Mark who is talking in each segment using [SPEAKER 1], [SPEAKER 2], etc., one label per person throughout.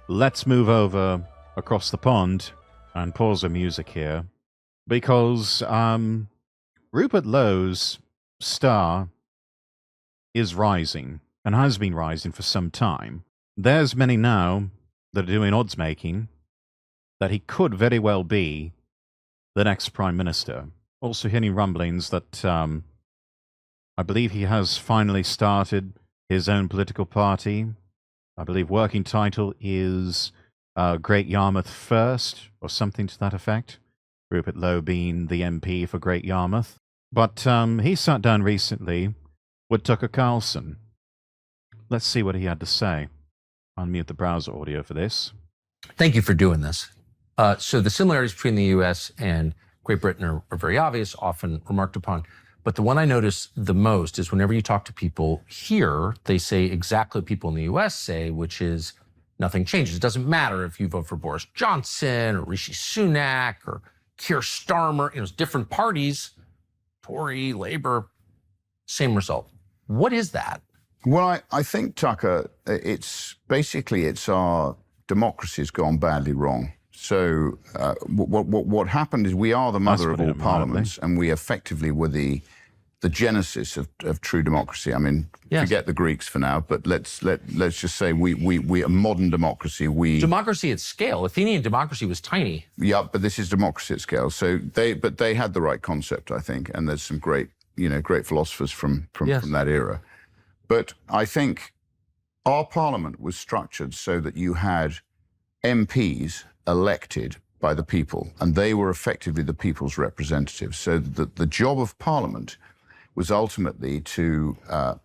[SPEAKER 1] let's move over across the pond and pause the music here because Rupert Lowe's star is rising and has been rising for some time. There's many now that are doing odds making that he could very well be the next prime minister. Also hearing rumblings that I believe he has finally started his own political party. I believe working title is Great Yarmouth First, or something to that effect. Rupert Lowe being the MP for Great Yarmouth. But he sat down recently with Tucker Carlson. Let's see what he had to say. Unmute the browser audio for this.
[SPEAKER 2] Thank you for doing this. So the similarities between the U.S. and Great Britain are very obvious, often remarked upon. But the one I notice the most is whenever you talk to people here, they say exactly what people in the U.S. say, which is nothing changes. It doesn't matter if you vote for Boris Johnson or Rishi Sunak or Keir Starmer, it's different parties, Tory, Labour, same result. What is that?
[SPEAKER 3] Well, I think, Tucker, it's our democracy's gone badly wrong. So what happened is we are the mother of all parliaments, and we effectively were the genesis of true democracy. I mean,
[SPEAKER 2] yes.
[SPEAKER 3] Forget the Greeks for now, but let's just say we are modern democracy.
[SPEAKER 2] Democracy at scale. Athenian democracy was tiny.
[SPEAKER 3] Yeah, but this is democracy at scale. So they had the right concept, I think, and there's some great philosophers from that era. But I think our parliament was structured so that you had MPs elected by the people, and they were effectively the people's representatives. So the job of Parliament was ultimately to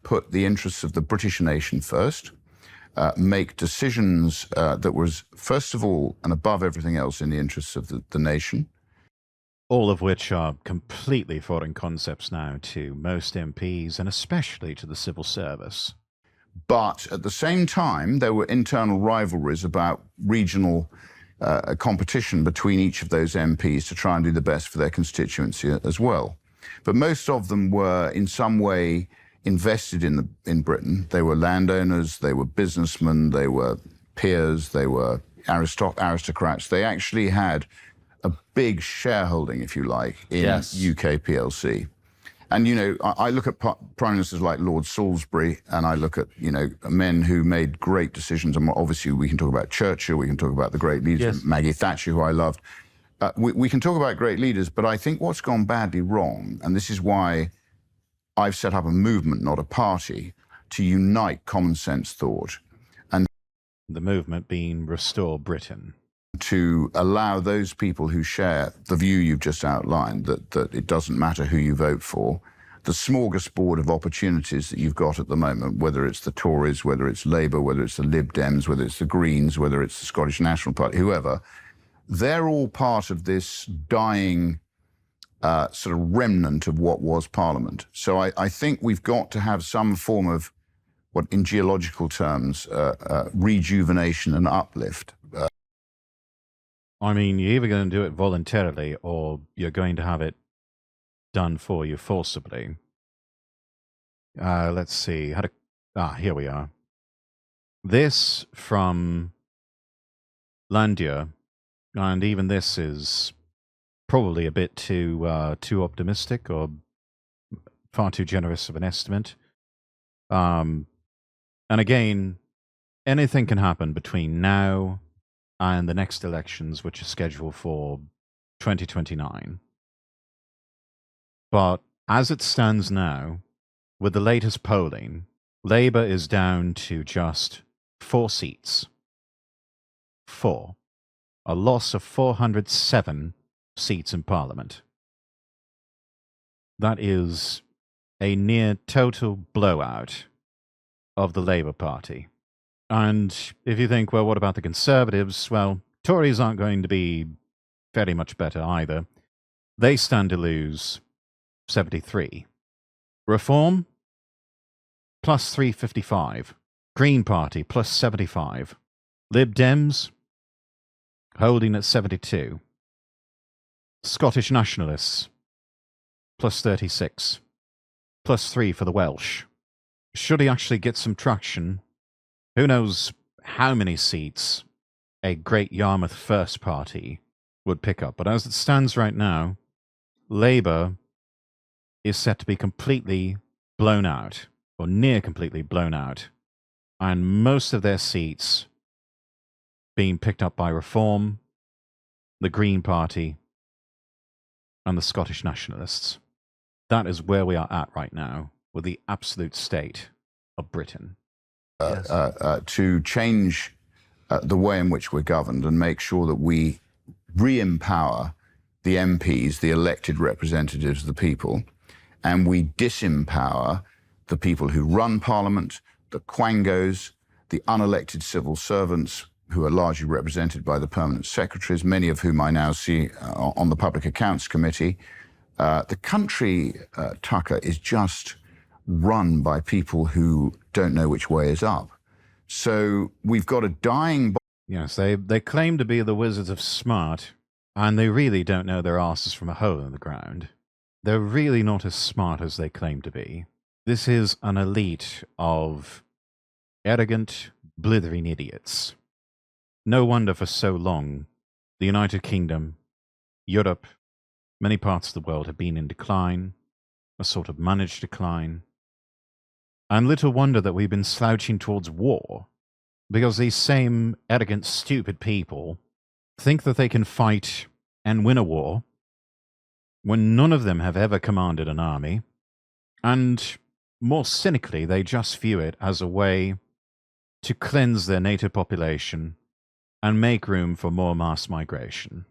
[SPEAKER 3] put the interests of the British nation first, make decisions that was, first of all, and above everything else, in the interests of the nation.
[SPEAKER 1] All of which are completely foreign concepts now to most MPs, and especially to the civil service.
[SPEAKER 3] But at the same time, there were internal rivalries about regional competition between each of those MPs to try and do the best for their constituency as well. But most of them were in some way invested in Britain. They were landowners, they were businessmen, they were peers, they were aristocrats. They actually had a big shareholding, if you like, in UK PLC. And, I look at prime ministers like Lord Salisbury, and I look at, men who made great decisions. And obviously, we can talk about Churchill, we can talk about the great leaders, Maggie Thatcher, who I loved. We can talk about great leaders, but I think what's gone badly wrong, and this is why I've set up a movement, not a party, to unite common sense thought. And
[SPEAKER 1] the movement being Restore Britain.
[SPEAKER 3] To allow those people who share the view you've just outlined, that it doesn't matter who you vote for, the smorgasbord of opportunities that you've got at the moment, whether it's the Tories, whether it's Labour, whether it's the Lib Dems, whether it's the Greens, whether it's the Scottish National Party, whoever, they're all part of this dying sort of remnant of what was Parliament. So I think we've got to have some form of, what in geological terms, rejuvenation and uplift.
[SPEAKER 1] I mean, you're either going to do it voluntarily or you're going to have it done for you forcibly. Let's see. Here we are. This from Landia, and even this is probably a bit too optimistic or far too generous of an estimate. And again, anything can happen between now and the next elections, which are scheduled for 2029. But as it stands now, with the latest polling, Labour is down to just 4 seats. 4. A loss of 407 seats in Parliament. That is a near total blowout of the Labour Party. And if you think, well, what about the Conservatives? Well, Tories aren't going to be very much better either. They stand to lose 73. Reform, plus 355. Green Party, plus 75. Lib Dems, holding at 72. Scottish Nationalists, plus 36. Plus 3 for the Welsh. Should he actually get some traction, who knows how many seats a Great Yarmouth First Party would pick up. But as it stands right now, Labour is set to be completely blown out, or near completely blown out, and most of their seats being picked up by Reform, the Green Party, and the Scottish Nationalists. That is where we are at right now with the absolute state of Britain.
[SPEAKER 3] To change the way in which we're governed and make sure that we re-empower the MPs, the elected representatives of the people, and we disempower the people who run Parliament, the quangos, the unelected civil servants who are largely represented by the permanent secretaries, many of whom I now see on the Public Accounts Committee. The country, Tucker, is just run by people who don't know which way is up. So we've got a dying...
[SPEAKER 1] Yes, they claim to be the Wizards of Smart, and they really don't know their asses from a hole in the ground. They're really not as smart as they claim to be. This is an elite of arrogant, blithering idiots. No wonder for so long the United Kingdom, Europe, many parts of the world have been in decline, a sort of managed decline. And little wonder that we've been slouching towards war, because these same arrogant, stupid people think that they can fight and win a war when none of them have ever commanded an army, and more cynically, they just view it as a way to cleanse their native population and make room for more mass migration,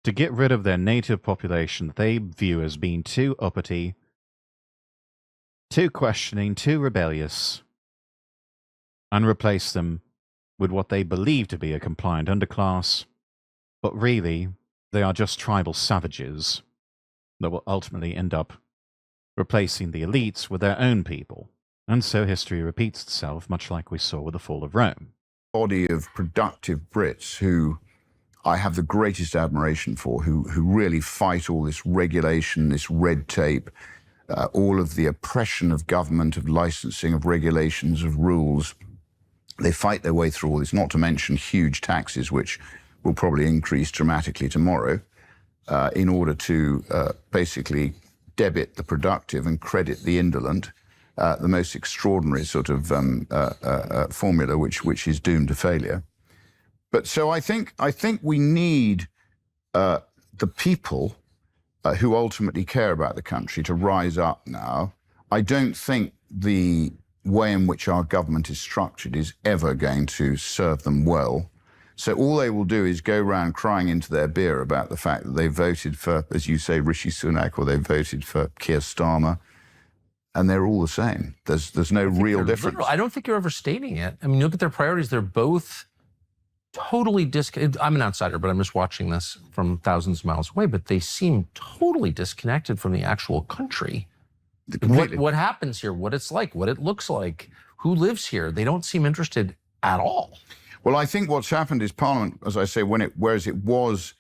[SPEAKER 1] to get rid of their native population that they view as being too uppity, too questioning, too rebellious, and replace them with what they believe to be a compliant underclass, but really, they are just tribal savages that will ultimately end up replacing the elites with their own people. And so history repeats itself, much like we saw with the fall of Rome.
[SPEAKER 3] Body of productive Brits who I have the greatest admiration for, who really fight all this regulation, this red tape, all of the oppression of government, of licensing, of regulations, of rules. They fight their way through all this, not to mention huge taxes, which will probably increase dramatically tomorrow, in order to basically debit the productive and credit the indolent. The most extraordinary sort of formula, which is doomed to failure. But so I think we need the people who ultimately care about the country to rise up now. I don't think the way in which our government is structured is ever going to serve them well. So all they will do is go around crying into their beer about the fact that they voted for, as you say, Rishi Sunak, or they voted for Keir Starmer. And they're all the same. There's no real difference.
[SPEAKER 2] I don't think you're overstating it. I mean, you look at their priorities, they're both totally I'm an outsider, but I'm just watching this from thousands of miles away, but they seem totally disconnected from the actual country. What happens here, what it's like, what it looks like, who lives here. They don't seem interested at all.
[SPEAKER 3] Well, I think what's happened is Parliament, as I say, whereas it was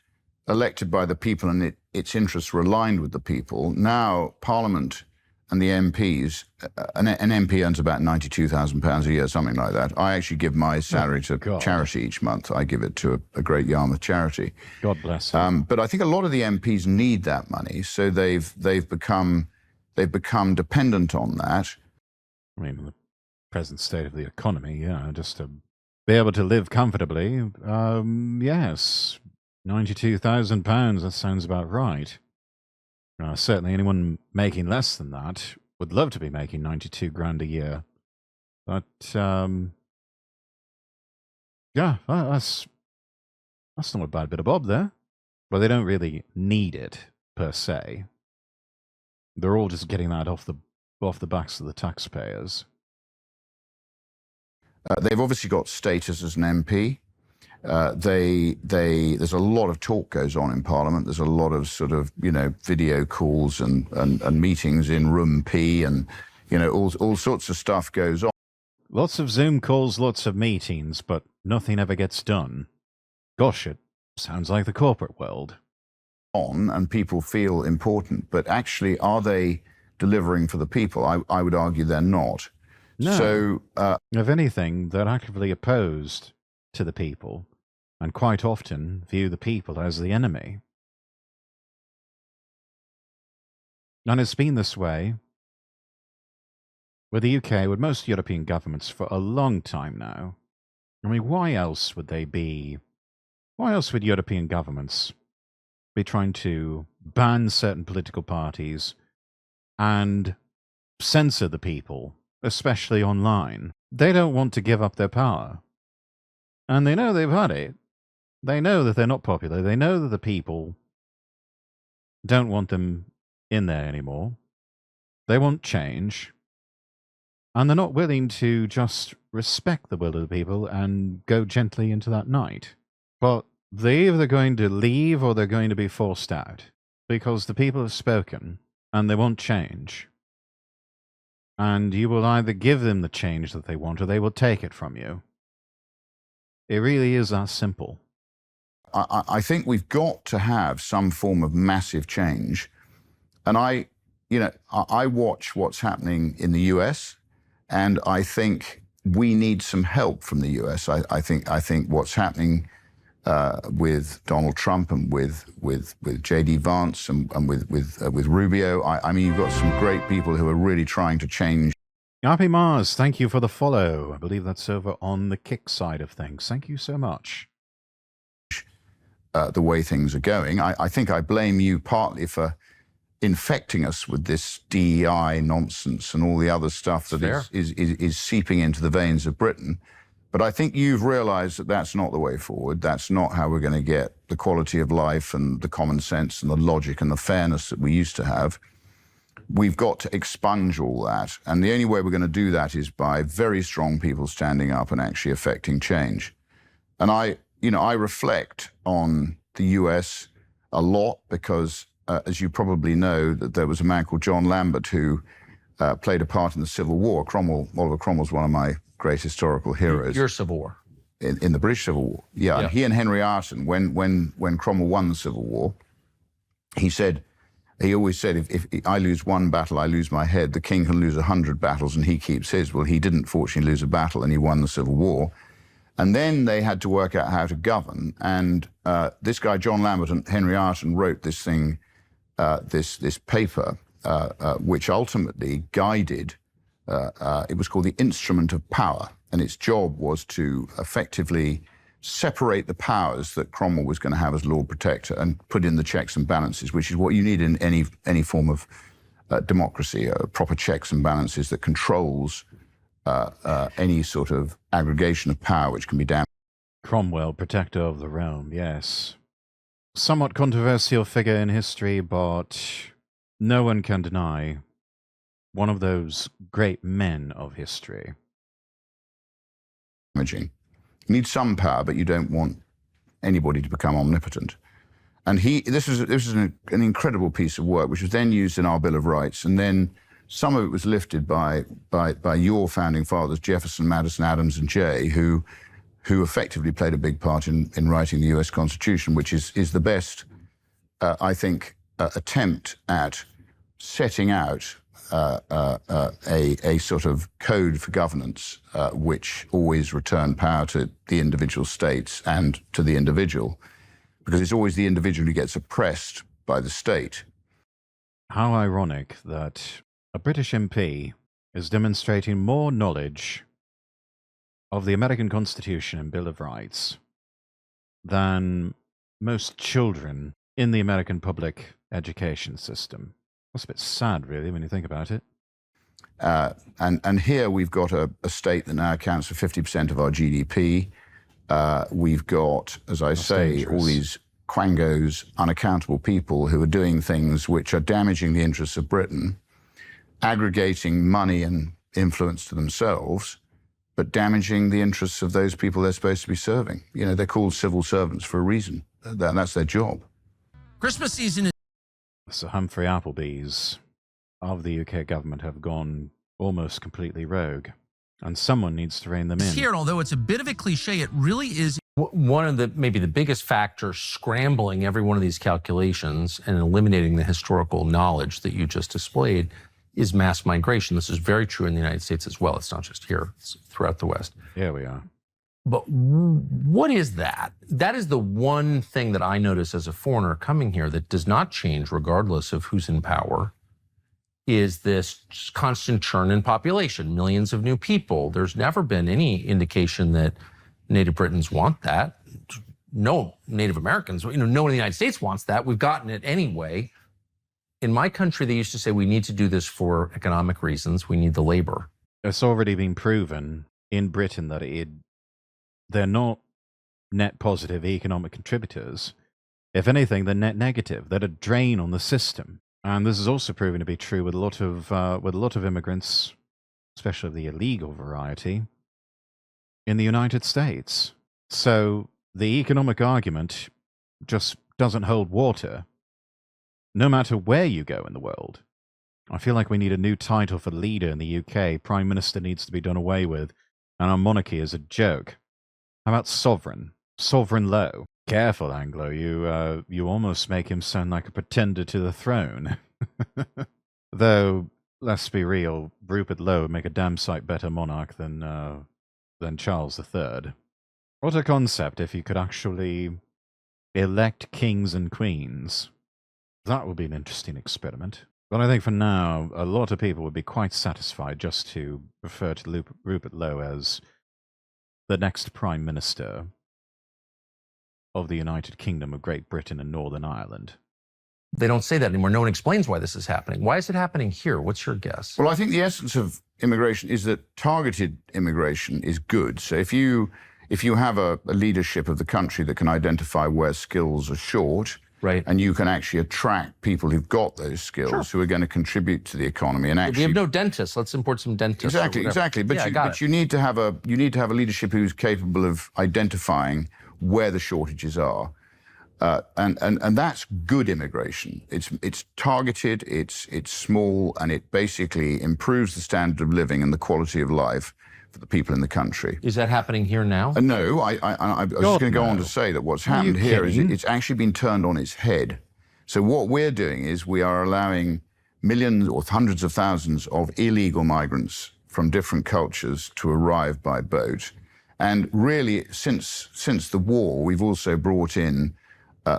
[SPEAKER 3] elected by the people and its interests were aligned with the people, now Parliament and the MPs, an MP earns about £92,000 a year, something like that. I actually give my salary to charity each month. I give it to a Great Yarmouth charity.
[SPEAKER 1] God bless them.
[SPEAKER 3] But I think a lot of the MPs need that money, so they've become dependent on that.
[SPEAKER 1] I mean, the present state of the economy, just to be able to live comfortably, yes, £92,000, that sounds about right. Certainly anyone making less than that would love to be making 92 grand a year. But, yeah, that's not a bad bit of bob there. But they don't really need it, per se. They're all just getting that off the backs of the taxpayers.
[SPEAKER 3] They've obviously got status as an MP. There's a lot of talk goes on in Parliament. There's a lot of sort of, video calls and meetings in room P, and, all sorts of stuff goes on.
[SPEAKER 1] Lots of Zoom calls, lots of meetings, but nothing ever gets done. Gosh, it sounds like the corporate world.
[SPEAKER 3] And people feel important, but actually, are they delivering for the people? I would argue they're not.
[SPEAKER 1] No.
[SPEAKER 3] So,
[SPEAKER 1] if anything, they're actively opposed to the people. and quite often view the people as the enemy. And it's been this way with the UK, with most European governments for a long time now. I mean, why else would European governments be trying to ban certain political parties and censor the people, especially online? They don't want to give up their power. And they know they've had it. They know that they're not popular. They know that the people don't want them in there anymore. They want change. And they're not willing to just respect the will of the people and go gently into that night. But they're either going to leave or they're going to be forced out because the people have spoken and they want change. And you will either give them the change that they want or they will take it from you. It really is that simple.
[SPEAKER 3] I think we've got to have some form of massive change. And I watch what's happening in the US, and I think we need some help from the US. I think what's happening with Donald Trump and with J.D. Vance and with Rubio, I mean, you've got some great people who are really trying to change.
[SPEAKER 1] Happy Mars, thank you for the follow. I believe that's over on the Kick side of things. Thank you so much.
[SPEAKER 3] The way things are going. I think I blame you partly for infecting us with this DEI nonsense and all the other stuff that is seeping into the veins of Britain. But I think you've realized that that's not the way forward. That's not how we're going to get the quality of life and the common sense and the logic and the fairness that we used to have. We've got to expunge all that. And the only way we're going to do that is by very strong people standing up and actually affecting change. And I reflect on the US a lot because, as you probably know, that there was a man called John Lambert who played a part in the Civil War. Oliver Cromwell's one of my great historical heroes.
[SPEAKER 2] Your Civil War.
[SPEAKER 3] In the British Civil War. Yeah. And he and Henry Arton, when Cromwell won the Civil War, he always said, if I lose one battle, I lose my head. The king can lose 100 battles and he keeps his. Well, he didn't fortunately lose a battle and he won the Civil War. And then they had to work out how to govern. And this guy, John Lambert and Henry Arton, wrote this thing, this paper, which ultimately guided, it was called the Instrument of Power. And its job was to effectively separate the powers that Cromwell was going to have as Lord Protector and put in the checks and balances, which is what you need in any form of democracy, proper checks and balances that controls any sort of aggregation of power which can be damaged.
[SPEAKER 1] Cromwell, protector of the realm, yes. Somewhat controversial figure in history, but no one can deny one of those great men of history.
[SPEAKER 3] You need some power, but you don't want anybody to become omnipotent. And this was an incredible piece of work, which was then used in our Bill of Rights, and then some of it was lifted by your founding fathers, Jefferson, Madison, Adams, and Jay, who effectively played a big part in writing the U.S. Constitution, which is the best, I think, attempt at setting out a sort of code for governance, which always returned power to the individual states and to the individual, because it's always the individual who gets oppressed by the state.
[SPEAKER 1] How ironic that a British MP is demonstrating more knowledge of the American Constitution and Bill of Rights than most children in the American public education system. That's a bit sad, really, when you think about it.
[SPEAKER 3] And here we've got a state that now accounts for 50% of our GDP. We've got, as I say, all these quangos, unaccountable people who are doing things which are damaging the interests of Britain, aggregating money and influence to themselves, but damaging the interests of those people they're supposed to be serving. You know, they're called civil servants for a reason. That's their job.
[SPEAKER 2] Christmas season is...
[SPEAKER 1] Sir Humphrey Appleby's of the UK government have gone almost completely rogue, and someone needs to rein them in.
[SPEAKER 4] Here, although it's a bit of a cliche, it really is.
[SPEAKER 2] One of maybe the biggest factors scrambling every one of these calculations and eliminating the historical knowledge that you just displayed is mass migration. This is very true in the United States as well. It's not just here, it's throughout the West.
[SPEAKER 1] Here we are.
[SPEAKER 2] But what is that? That is the one thing that I notice as a foreigner coming here that does not change regardless of who's in power, is this constant churn in population, millions of new people. There's never been any indication that Native Britons want that. No Native Americans, no one in the United States wants that. We've gotten it anyway. In my country, they used to say we need to do this for economic reasons. We need the labor.
[SPEAKER 1] It's already been proven in Britain that they're not net positive economic contributors. If anything, they're net negative. They're a drain on the system. And this is also proven to be true with a lot of immigrants, especially of the illegal variety, in the United States. So the economic argument just doesn't hold water, no matter where you go in the world. I feel like we need a new title for leader in the UK. Prime Minister needs to be done away with, and our monarchy is a joke. How about sovereign? Sovereign Lowe. Careful, Anglo. You almost make him sound like a pretender to the throne. Though, let's be real, Rupert Lowe would make a damn sight better monarch than Charles III. What a concept if you could actually elect kings and queens. That would be an interesting experiment. But I think for now, a lot of people would be quite satisfied just to refer to Rupert Lowe as the next Prime Minister of the United Kingdom of Great Britain and Northern Ireland.
[SPEAKER 2] They don't say that anymore. No one explains why this is happening. Why is it happening here? What's your guess?
[SPEAKER 3] Well, I think the essence of immigration is that targeted immigration is good. So if you have a leadership of the country that can identify where skills are short,
[SPEAKER 2] right,
[SPEAKER 3] and you can actually attract people who've got those skills, who are going to contribute to the economy, and actually
[SPEAKER 2] we have no dentists. Let's import some dentists.
[SPEAKER 3] Exactly. But you need to have a leadership who's capable of identifying where the shortages are, and that's good immigration. It's targeted, it's small, and it basically improves the standard of living and the quality of life for the people in the country.
[SPEAKER 2] Is that happening here now?
[SPEAKER 3] No, I was just going to go on to say that what's happened here is it's actually been turned on its head. So what we're doing is we are allowing millions or hundreds of thousands of illegal migrants from different cultures to arrive by boat. And really, since the war, we've also brought in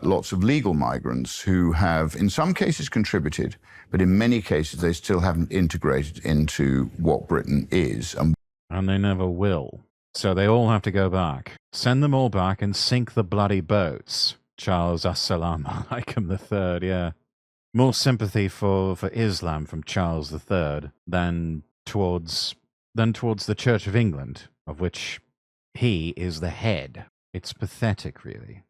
[SPEAKER 3] lots of legal migrants who have, in some cases, contributed, but in many cases, they still haven't integrated into what Britain is.
[SPEAKER 1] And they never will. So they all have to go back. Send them all back and sink the bloody boats. Charles Assalamu alaikum III, yeah. More sympathy for Islam from Charles III than towards the Church of England, of which he is the head. It's pathetic, really.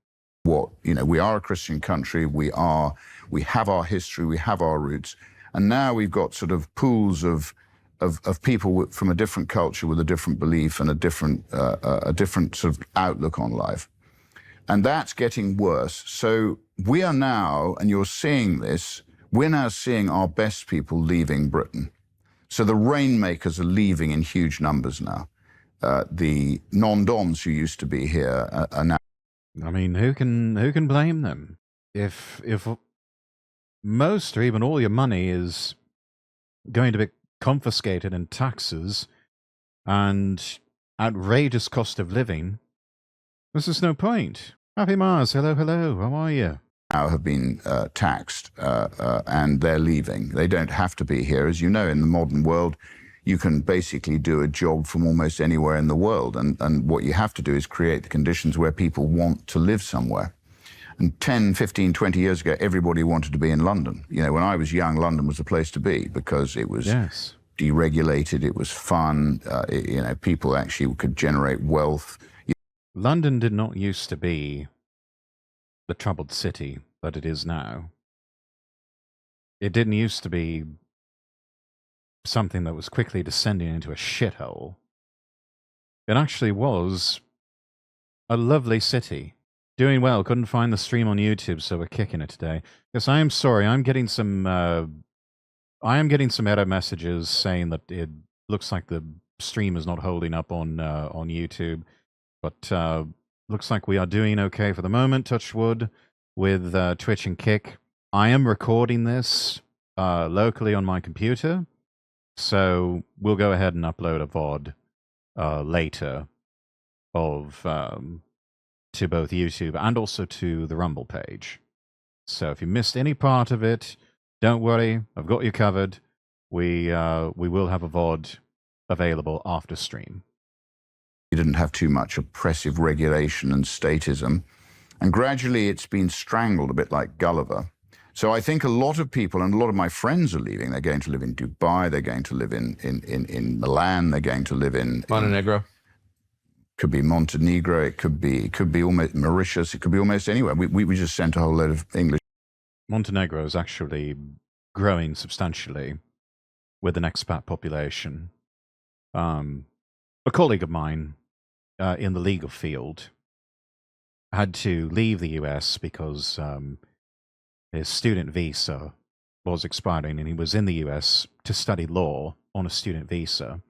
[SPEAKER 3] We are a Christian country. We have our history. We have our roots. And now we've got sort of pools of people from a different culture with a different belief and a different sort of outlook on life. And that's getting worse. So we are now, and you're seeing this, we're now seeing our best people leaving Britain. So the rainmakers are leaving in huge numbers now. The non-doms who used to be here are now.
[SPEAKER 1] I mean, who can blame them? If most or even all your money is going to be confiscated in taxes and outrageous cost of living, this is no point. Happy Mars, hello, how are you?
[SPEAKER 3] Now have been taxed and they're leaving. They don't have to be here. As you know, in the modern world, you can basically do a job from almost anywhere in the world. And what you have to do is create the conditions where people want to live somewhere. And 10, 15, 20 years ago, everybody wanted to be in London. When I was young, London was the place to be because it was deregulated, it was fun, people actually could generate wealth.
[SPEAKER 1] London did not used to be the troubled city that it is now. It didn't used to be something that was quickly descending into a shithole. It actually was a lovely city. Doing well. Couldn't find the stream on YouTube, so we're kicking it today. Yes, I am sorry. I am getting some error messages saying that it looks like the stream is not holding up on YouTube. But looks like we are doing okay for the moment, touch wood, with Twitch and Kick. I am recording this locally on my computer, so we'll go ahead and upload a VOD later of to both YouTube and also to the Rumble page. So if you missed any part of it, don't worry, I've got you covered. We will have a VOD available after stream.
[SPEAKER 3] You didn't have too much oppressive regulation and statism. And gradually it's been strangled a bit like Gulliver. So I think a lot of people, and a lot of my friends are leaving. They're going to live in Dubai. They're going to live in Milan. They're going to live in
[SPEAKER 2] Montenegro.
[SPEAKER 3] Could be Montenegro. It could be almost Mauritius. It could be almost anywhere. We just sent a whole load of English.
[SPEAKER 1] Montenegro is actually growing substantially with an expat population. A colleague of mine in the legal field had to leave the US because his student visa was expiring, and he was in the US to study law on a student visa.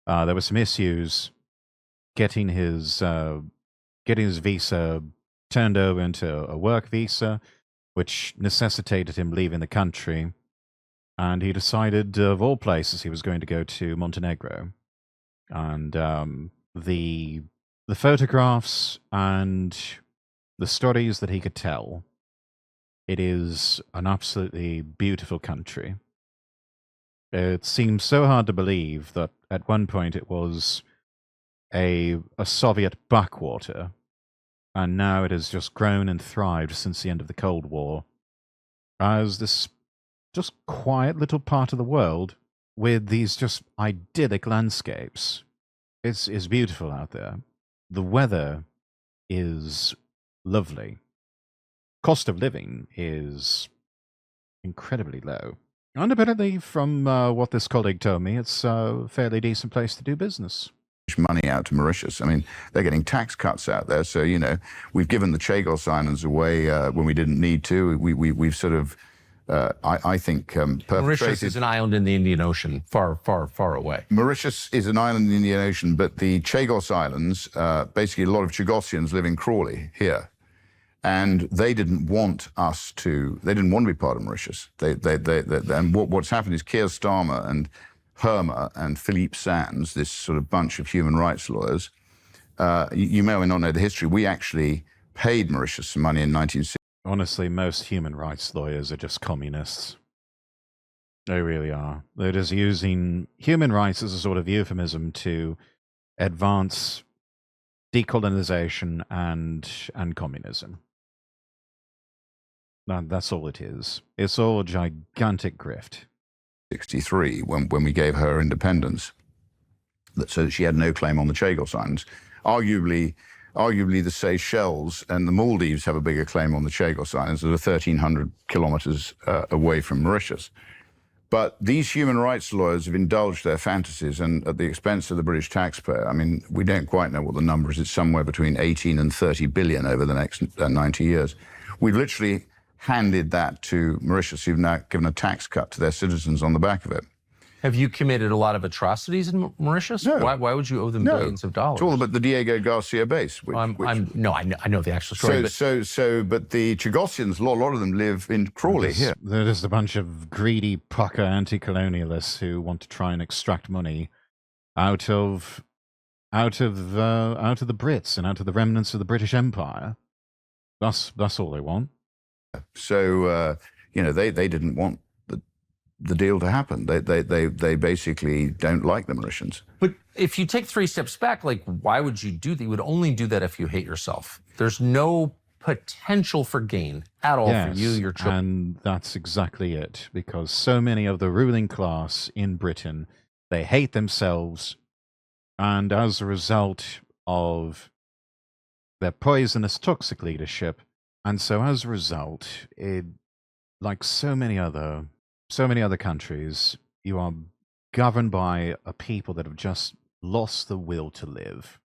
[SPEAKER 1] There were some issues getting his visa turned over into a work visa, which necessitated him leaving the country. And he decided, of all places, he was going to go to Montenegro. And the photographs and the stories that he could tell, it is an absolutely beautiful country. It seems so hard to believe that at one point it was a Soviet backwater, and now it has just grown and thrived since the end of the Cold War as this just quiet little part of the world with these just idyllic landscapes. It's beautiful out there. The weather is lovely. Cost of living is incredibly low. And apparently, from what this colleague told me, it's a fairly decent place to do business.
[SPEAKER 3] Money out to Mauritius. I mean, they're getting tax cuts out there. So, you know, we've given the Chagos Islands away when we didn't need to. We've sort of, I think, perpetrated.
[SPEAKER 2] Mauritius is an island in the Indian Ocean, far, far, far away.
[SPEAKER 3] Mauritius is an island in the Indian Ocean, but the Chagos Islands, basically a lot of Chagosians live in Crawley here. And they didn't want they didn't want to be part of Mauritius. And what's happened is Keir Starmer and Herma and Philippe Sands, this sort of bunch of human rights lawyers, you may or may not know the history. We actually paid Mauritius some money in 1960.
[SPEAKER 1] Honestly, most human rights lawyers are just communists. They really are. They're just using human rights as a sort of euphemism to advance decolonization and communism. That's all it is. It's all a gigantic grift.
[SPEAKER 3] 63, when we gave her independence, so that she had no claim on the Chagos Islands. Arguably the Seychelles and the Maldives have a bigger claim on the Chagos Islands that are 1,300 kilometers away from Mauritius. But these human rights lawyers have indulged their fantasies, and at the expense of the British taxpayer. I mean, we don't quite know what the number is. It's somewhere between 18 and 30 billion over the next 90 years. We've literally handed that to Mauritius, who've now given a tax cut to their citizens on the back of it.
[SPEAKER 2] Have you committed a lot of atrocities in Mauritius?
[SPEAKER 3] No.
[SPEAKER 2] Why would you owe them billions of dollars?
[SPEAKER 3] It's all about the Diego Garcia base.
[SPEAKER 2] I know the actual story.
[SPEAKER 3] But the Chagosians, a lot of them live in Crawley here.
[SPEAKER 1] They're just a bunch of greedy pucker anti-colonialists who want to try and extract money out of the Brits and out of the remnants of the British Empire. That's all they want.
[SPEAKER 3] So they didn't want the deal to happen. They basically don't like the Mauritians.
[SPEAKER 2] But if you take 3 steps back, like, why would you do that? You would only do that if you hate yourself. There's no potential for gain at all for you, your children.
[SPEAKER 1] And that's exactly it, because so many of the ruling class in Britain, they hate themselves, and as a result of their poisonous, toxic leadership, and so as a result, like so many other countries, you are governed by a people that have just lost the will to live.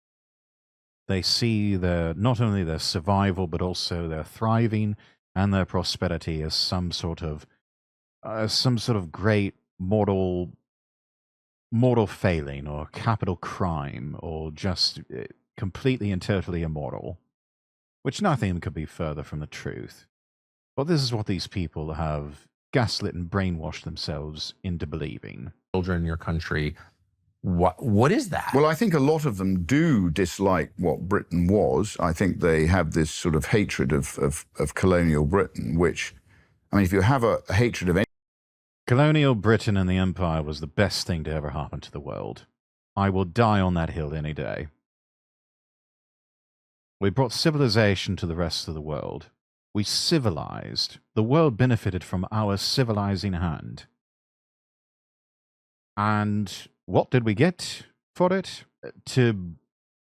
[SPEAKER 1] They see not only their survival, but also their thriving and their prosperity as some sort of great mortal failing or capital crime, or just completely and totally immoral, which nothing could be further from the truth. But this is what these people have gaslit and brainwashed themselves into believing.
[SPEAKER 2] Children in your country What is that?
[SPEAKER 3] Well, I think a lot of them do dislike what Britain was. I think they have this sort of hatred of colonial Britain, which, I mean, if you have a hatred of any...
[SPEAKER 1] Colonial Britain and the Empire was the best thing to ever happen to the world. I will die on that hill any day. We brought civilization to the rest of the world. We civilized. The world benefited from our civilizing hand. And what did we get for it? To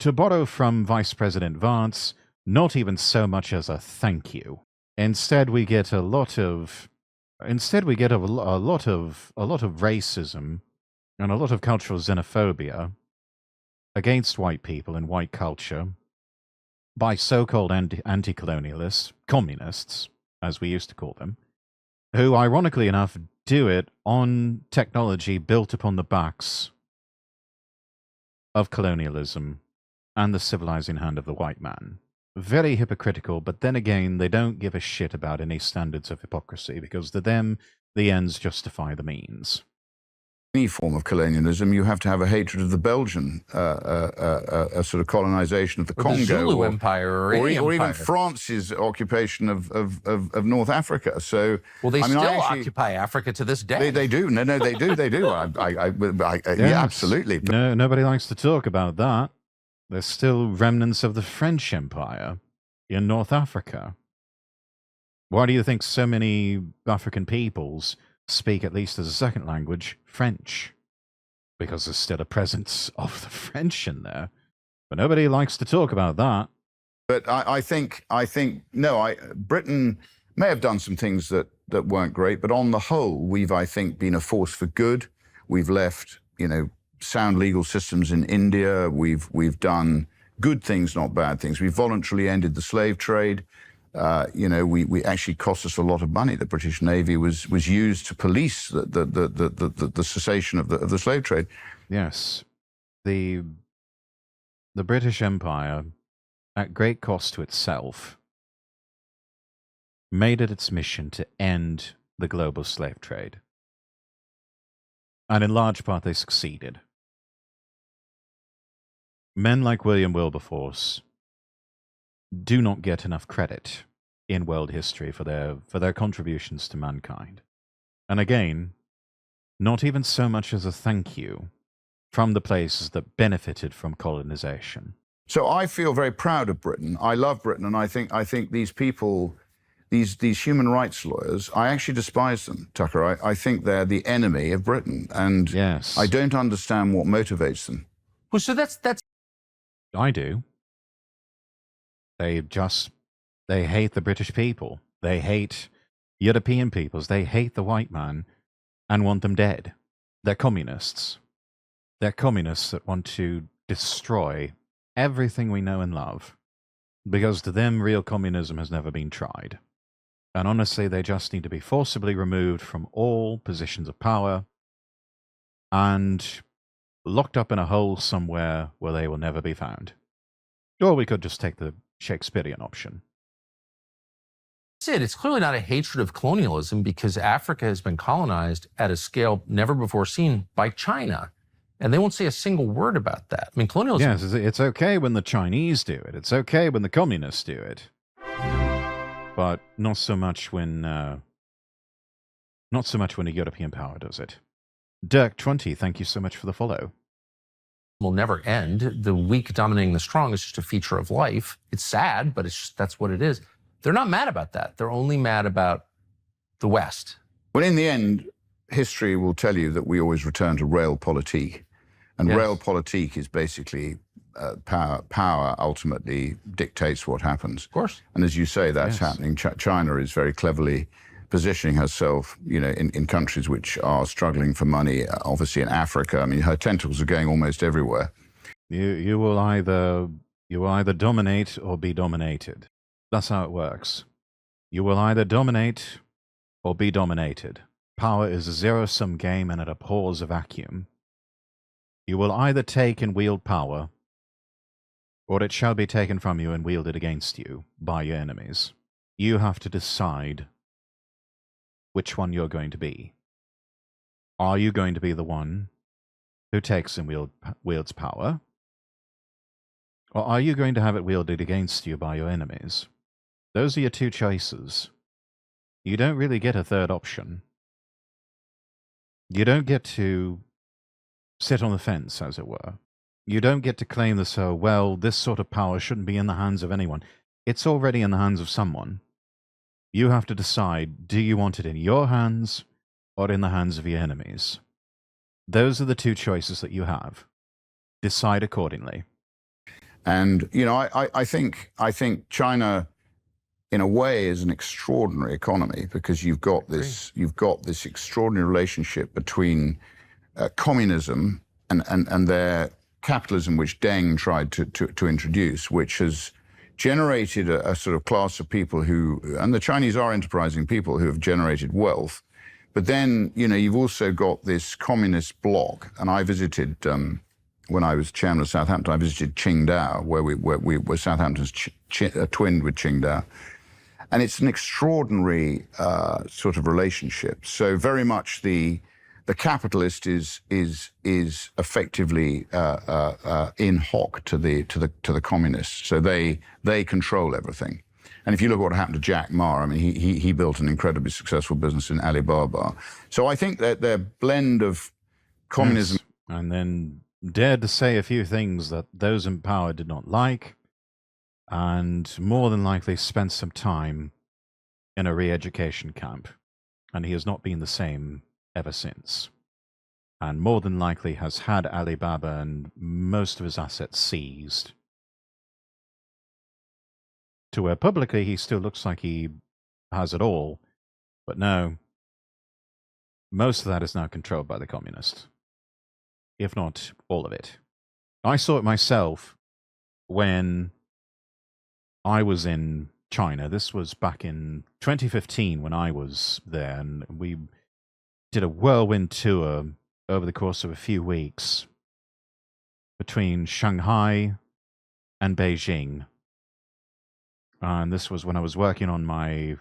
[SPEAKER 1] borrow from Vice President Vance, not even so much as a thank you. Instead, we get a lot of racism and a lot of cultural xenophobia against white people and white culture by so-called anti-colonialists, communists, as we used to call them, who, ironically enough, do it on technology built upon the backs of colonialism and the civilizing hand of the white man. Very hypocritical, but then again, they don't give a shit about any standards of hypocrisy, because to them, the ends justify the means.
[SPEAKER 3] Any form of colonialism, you have to have a hatred of the Belgian a sort of colonization of the Congo,
[SPEAKER 2] the Zulu Empire, or
[SPEAKER 3] even France's occupation of North Africa. So,
[SPEAKER 2] well, they still occupy Africa to this day.
[SPEAKER 3] They do. No, they do. They do.
[SPEAKER 1] Yes.
[SPEAKER 3] Yeah, absolutely.
[SPEAKER 1] No, nobody likes to talk about that. There's still remnants of the French Empire in North Africa. Why do you think so many African peoples speak, at least as a second language, French? Because there's still a presence of the French in there. But nobody likes to talk about that.
[SPEAKER 3] But I think Britain may have done some things that weren't great, but on the whole, we've, I think, been a force for good. We've left, sound legal systems in India. We've done good things, not bad things. We voluntarily ended the slave trade. We actually cost us a lot of money. The British Navy was used to police the cessation of the slave trade.
[SPEAKER 1] Yes, the British Empire, at great cost to itself, made it its mission to end the global slave trade, and in large part they succeeded. Men like William Wilberforce do not get enough credit in world history for their contributions to mankind. And again, not even so much as a thank you from the places that benefited from colonization.
[SPEAKER 3] So I feel very proud of Britain. I love Britain, and I think these people, these human rights lawyers, I actually despise them, Tucker. I think they're the enemy of Britain, and
[SPEAKER 1] yes,
[SPEAKER 3] I don't understand what motivates them.
[SPEAKER 2] Well, so that's
[SPEAKER 1] I do. They hate the British people. They hate European peoples. They hate the white man and want them dead. They're communists. They're communists that want to destroy everything we know and love, because to them, real communism has never been tried. And honestly, they just need to be forcibly removed from all positions of power and locked up in a hole somewhere where they will never be found. Or we could just take the Shakespearean option.
[SPEAKER 2] It's clearly not a hatred of colonialism, because Africa has been colonized at a scale never before seen by China. And they won't say a single word about that. I mean, colonialism...
[SPEAKER 1] Yes, it's okay when the Chinese do it. It's okay when the communists do it. But not so much when a European power does it. Dirk20, thank you so much for the follow.
[SPEAKER 2] Will never end. The weak dominating the strong is just a feature of life. It's sad, but that's what it is. They're not mad about that. They're only mad about the West.
[SPEAKER 3] Well, in the end, history will tell you that we always return to realpolitik. And
[SPEAKER 2] yes,
[SPEAKER 3] realpolitik is basically power. Power ultimately dictates what happens.
[SPEAKER 2] Of course.
[SPEAKER 3] And as you say, that's
[SPEAKER 1] yes,
[SPEAKER 3] happening. China is very cleverly positioning herself, in countries which are struggling for money. Obviously, in Africa, I mean, her tentacles are going almost everywhere.
[SPEAKER 1] You will either dominate or be dominated. That's how it works. You will either dominate or be dominated. Power is a zero-sum game, and it abhors a vacuum. You will either take and wield power, or it shall be taken from you and wielded against you by your enemies. You have to decide which one you're going to be. Are you going to be the one who takes and wields power, or are you going to have it wielded against you by your enemies? Those are your two choices. You don't really get a third option. You don't get to sit on the fence, as it were. You don't get to claim this, oh, well, this sort of power shouldn't be in the hands of anyone. It's already in the hands of someone. You have to decide, do you want it in your hands or in the hands of your enemies? Those are the two choices that you have. Decide accordingly.
[SPEAKER 3] And, you know, I think China, in a way, is an extraordinary economy because you've got this extraordinary relationship between communism and their capitalism, which Deng tried to introduce, which has generated a sort of class of people who, and the Chinese are enterprising people who have generated wealth. But then, you know, you've also got this communist bloc, and I visited. When I was chairman of Southampton, I visited Qingdao, where Southampton's twinned with Qingdao. And it's an extraordinary sort of relationship. So very much the capitalist is effectively in hoc to the communists. So they control everything. And if you look at what happened to Jack Ma, I mean, he built an incredibly successful business in Alibaba. So I think that their blend of communism,
[SPEAKER 1] yes. And then dared to say a few things that those in power did not like, and more than likely spent some time in a re-education camp. And he has not been the same ever since. And more than likely has had Alibaba and most of his assets seized. To where publicly he still looks like he has it all, but no, most of that is now controlled by the communists. If not all of it. I saw it myself when I was in China. This was back in 2015 when I was there, and we did a whirlwind tour over the course of a few weeks between Shanghai and Beijing. And this was when I was working on my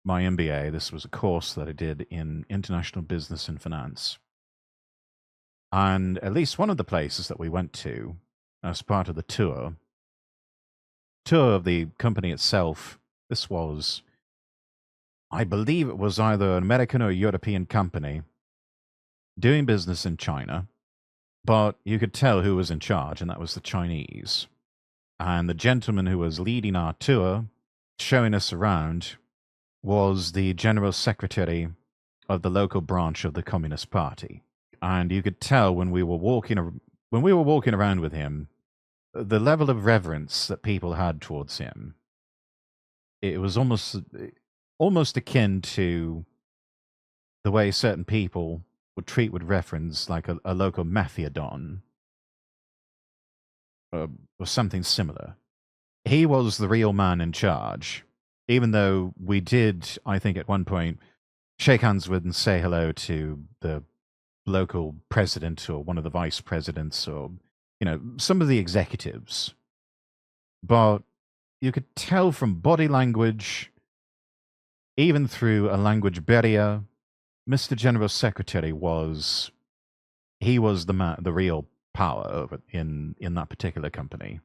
[SPEAKER 1] MBA. This was a course that I did in international business and finance. And at least one of the places that we went to as part of the tour of the company itself, this was, I believe it was either an American or European company doing business in China, but you could tell who was in charge, and that was the Chinese. And the gentleman who was leading our tour, showing us around, was the general secretary of the local branch of the Communist Party. And you could tell when we were walking around with him, the level of reverence that people had towards him. It was almost akin to the way certain people would treat with reverence like a local mafia don, or something similar. He was the real man in charge, even though we did, I think, at one point, shake hands with and say hello to the local president or one of the vice presidents or, you know, some of the executives. But you could tell from body language, even through a language barrier, Mr. General Secretary was the real power over in that particular company.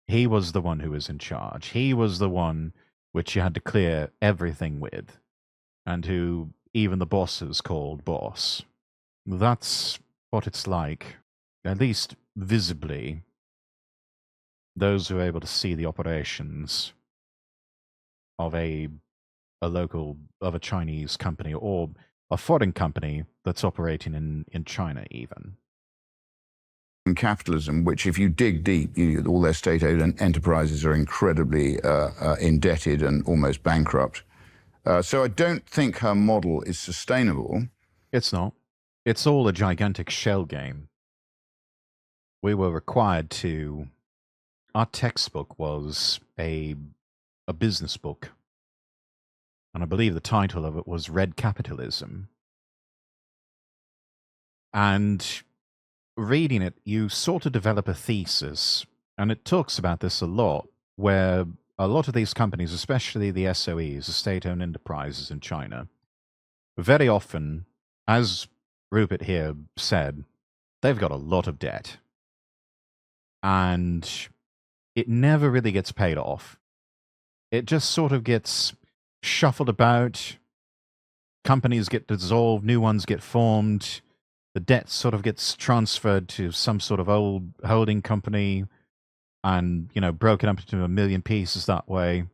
[SPEAKER 1] He was the one who was in charge. He was the one which you had to clear everything with, and who even the bosses called boss. That's what it's like, at least visibly, those who are able to see the operations of a Chinese company or a foreign company that's operating in China even.
[SPEAKER 3] Capitalism, which if you dig deep, all their state-owned enterprises are incredibly indebted and almost bankrupt. So I don't think her model is sustainable.
[SPEAKER 1] It's not. It's all a gigantic shell game. We were required to... Our textbook was a business book. And I believe the title of it was Red Capitalism. And reading it, you sort of develop a thesis. And it talks about this a lot, where a lot of these companies, especially the SOEs, the state-owned enterprises in China, very often, as Rupert here said, they've got a lot of debt. And it never really gets paid off. It just sort of gets shuffled about. Companies get dissolved, new ones get formed. The debt sort of gets transferred to some sort of old holding company and, broken up into a million pieces that way.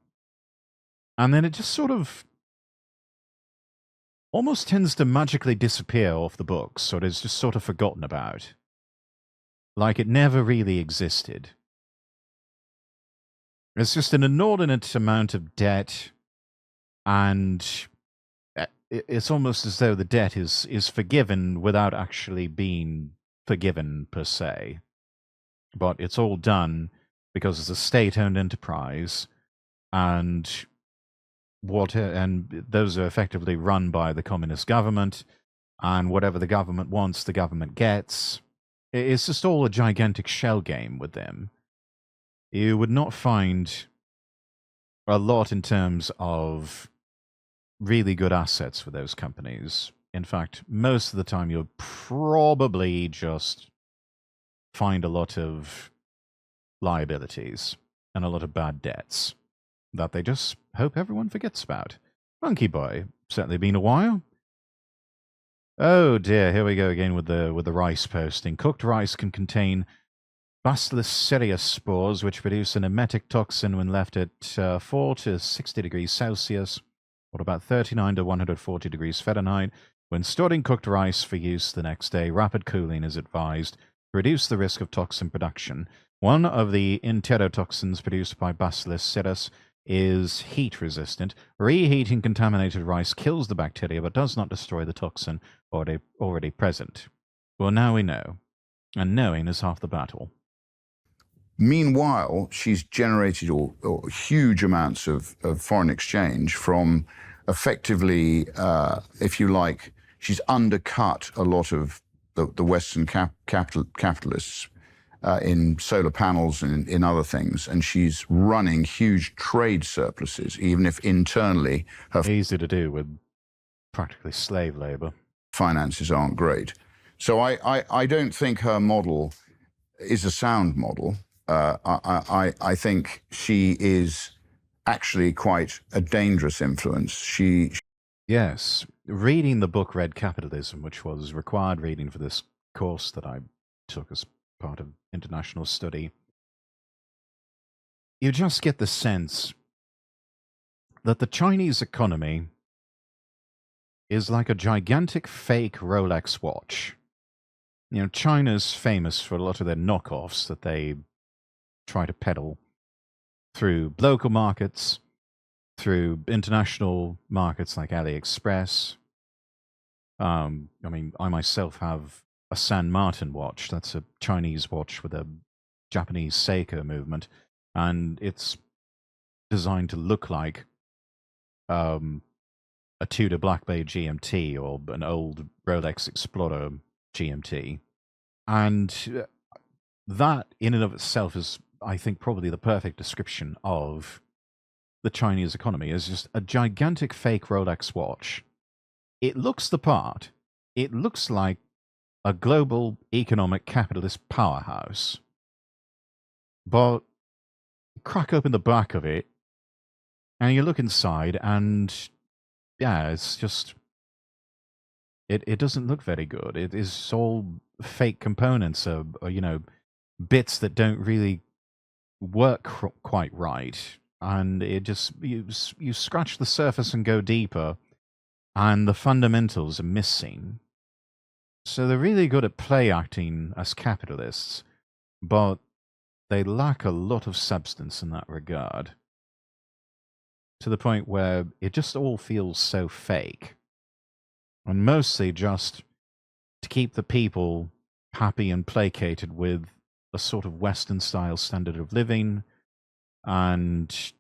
[SPEAKER 1] And then it just sort of almost tends to magically disappear off the books, or it is just sort of forgotten about. Like it never really existed. It's just an inordinate amount of debt, and it's almost as though the debt is forgiven without actually being forgiven per se. But it's all done because it's a state-owned enterprise, and those are effectively run by the communist government, and whatever the government wants, the government gets. It's just all a gigantic shell game with them. You would not find a lot in terms of really good assets for those companies. In fact, most of the time you'll probably just find a lot of liabilities and a lot of bad debts that they just hope everyone forgets about. Monkey Boy, certainly been a while. Oh dear, here we go again with the rice posting. Cooked rice can contain Bacillus cereus spores, which produce an emetic toxin when left at 4 to 60 degrees Celsius, or about 39 to 140 degrees Fahrenheit. When stored in cooked rice for use the next day, rapid cooling is advised to reduce the risk of toxin production. One of the enterotoxins produced by Bacillus cereus is heat resistant. Reheating contaminated rice kills the bacteria but does not destroy the toxin already present. Well, now we know. And knowing is half the battle.
[SPEAKER 3] Meanwhile, she's generated huge amounts of foreign exchange from effectively, if you like, she's undercut a lot of the Western capitalists in solar panels and in other things, and she's running huge trade surpluses, even if internally her
[SPEAKER 1] easy to do with practically slave labor.
[SPEAKER 3] Finances aren't great. So I don't think her model is a sound model. I think she is actually quite a dangerous influence.
[SPEAKER 1] Yes, reading the book Red Capitalism, which was required reading for this course that I took as part of international study, you just get the sense that the Chinese economy is like a gigantic fake Rolex watch. China's famous for a lot of their knockoffs that they try to peddle through local markets, through international markets like AliExpress. I myself have a San Martin watch. That's a Chinese watch with a Japanese Seiko movement, and it's designed to look like a Tudor Black Bay GMT or an old Rolex Explorer GMT. And that in and of itself is, I think, probably the perfect description of the Chinese economy. Is just a gigantic fake Rolex watch. It looks the part. It looks like a global economic capitalist powerhouse. But you crack open the back of it, and you look inside, and yeah, it's just... It doesn't look very good. It is all fake components, bits that don't really work quite right. And it just, you scratch the surface and go deeper, and the fundamentals are missing. So they're really good at play acting as capitalists, but they lack a lot of substance in that regard. To the point where it just all feels so fake. And mostly just to keep the people happy and placated with a sort of Western-style standard of living. But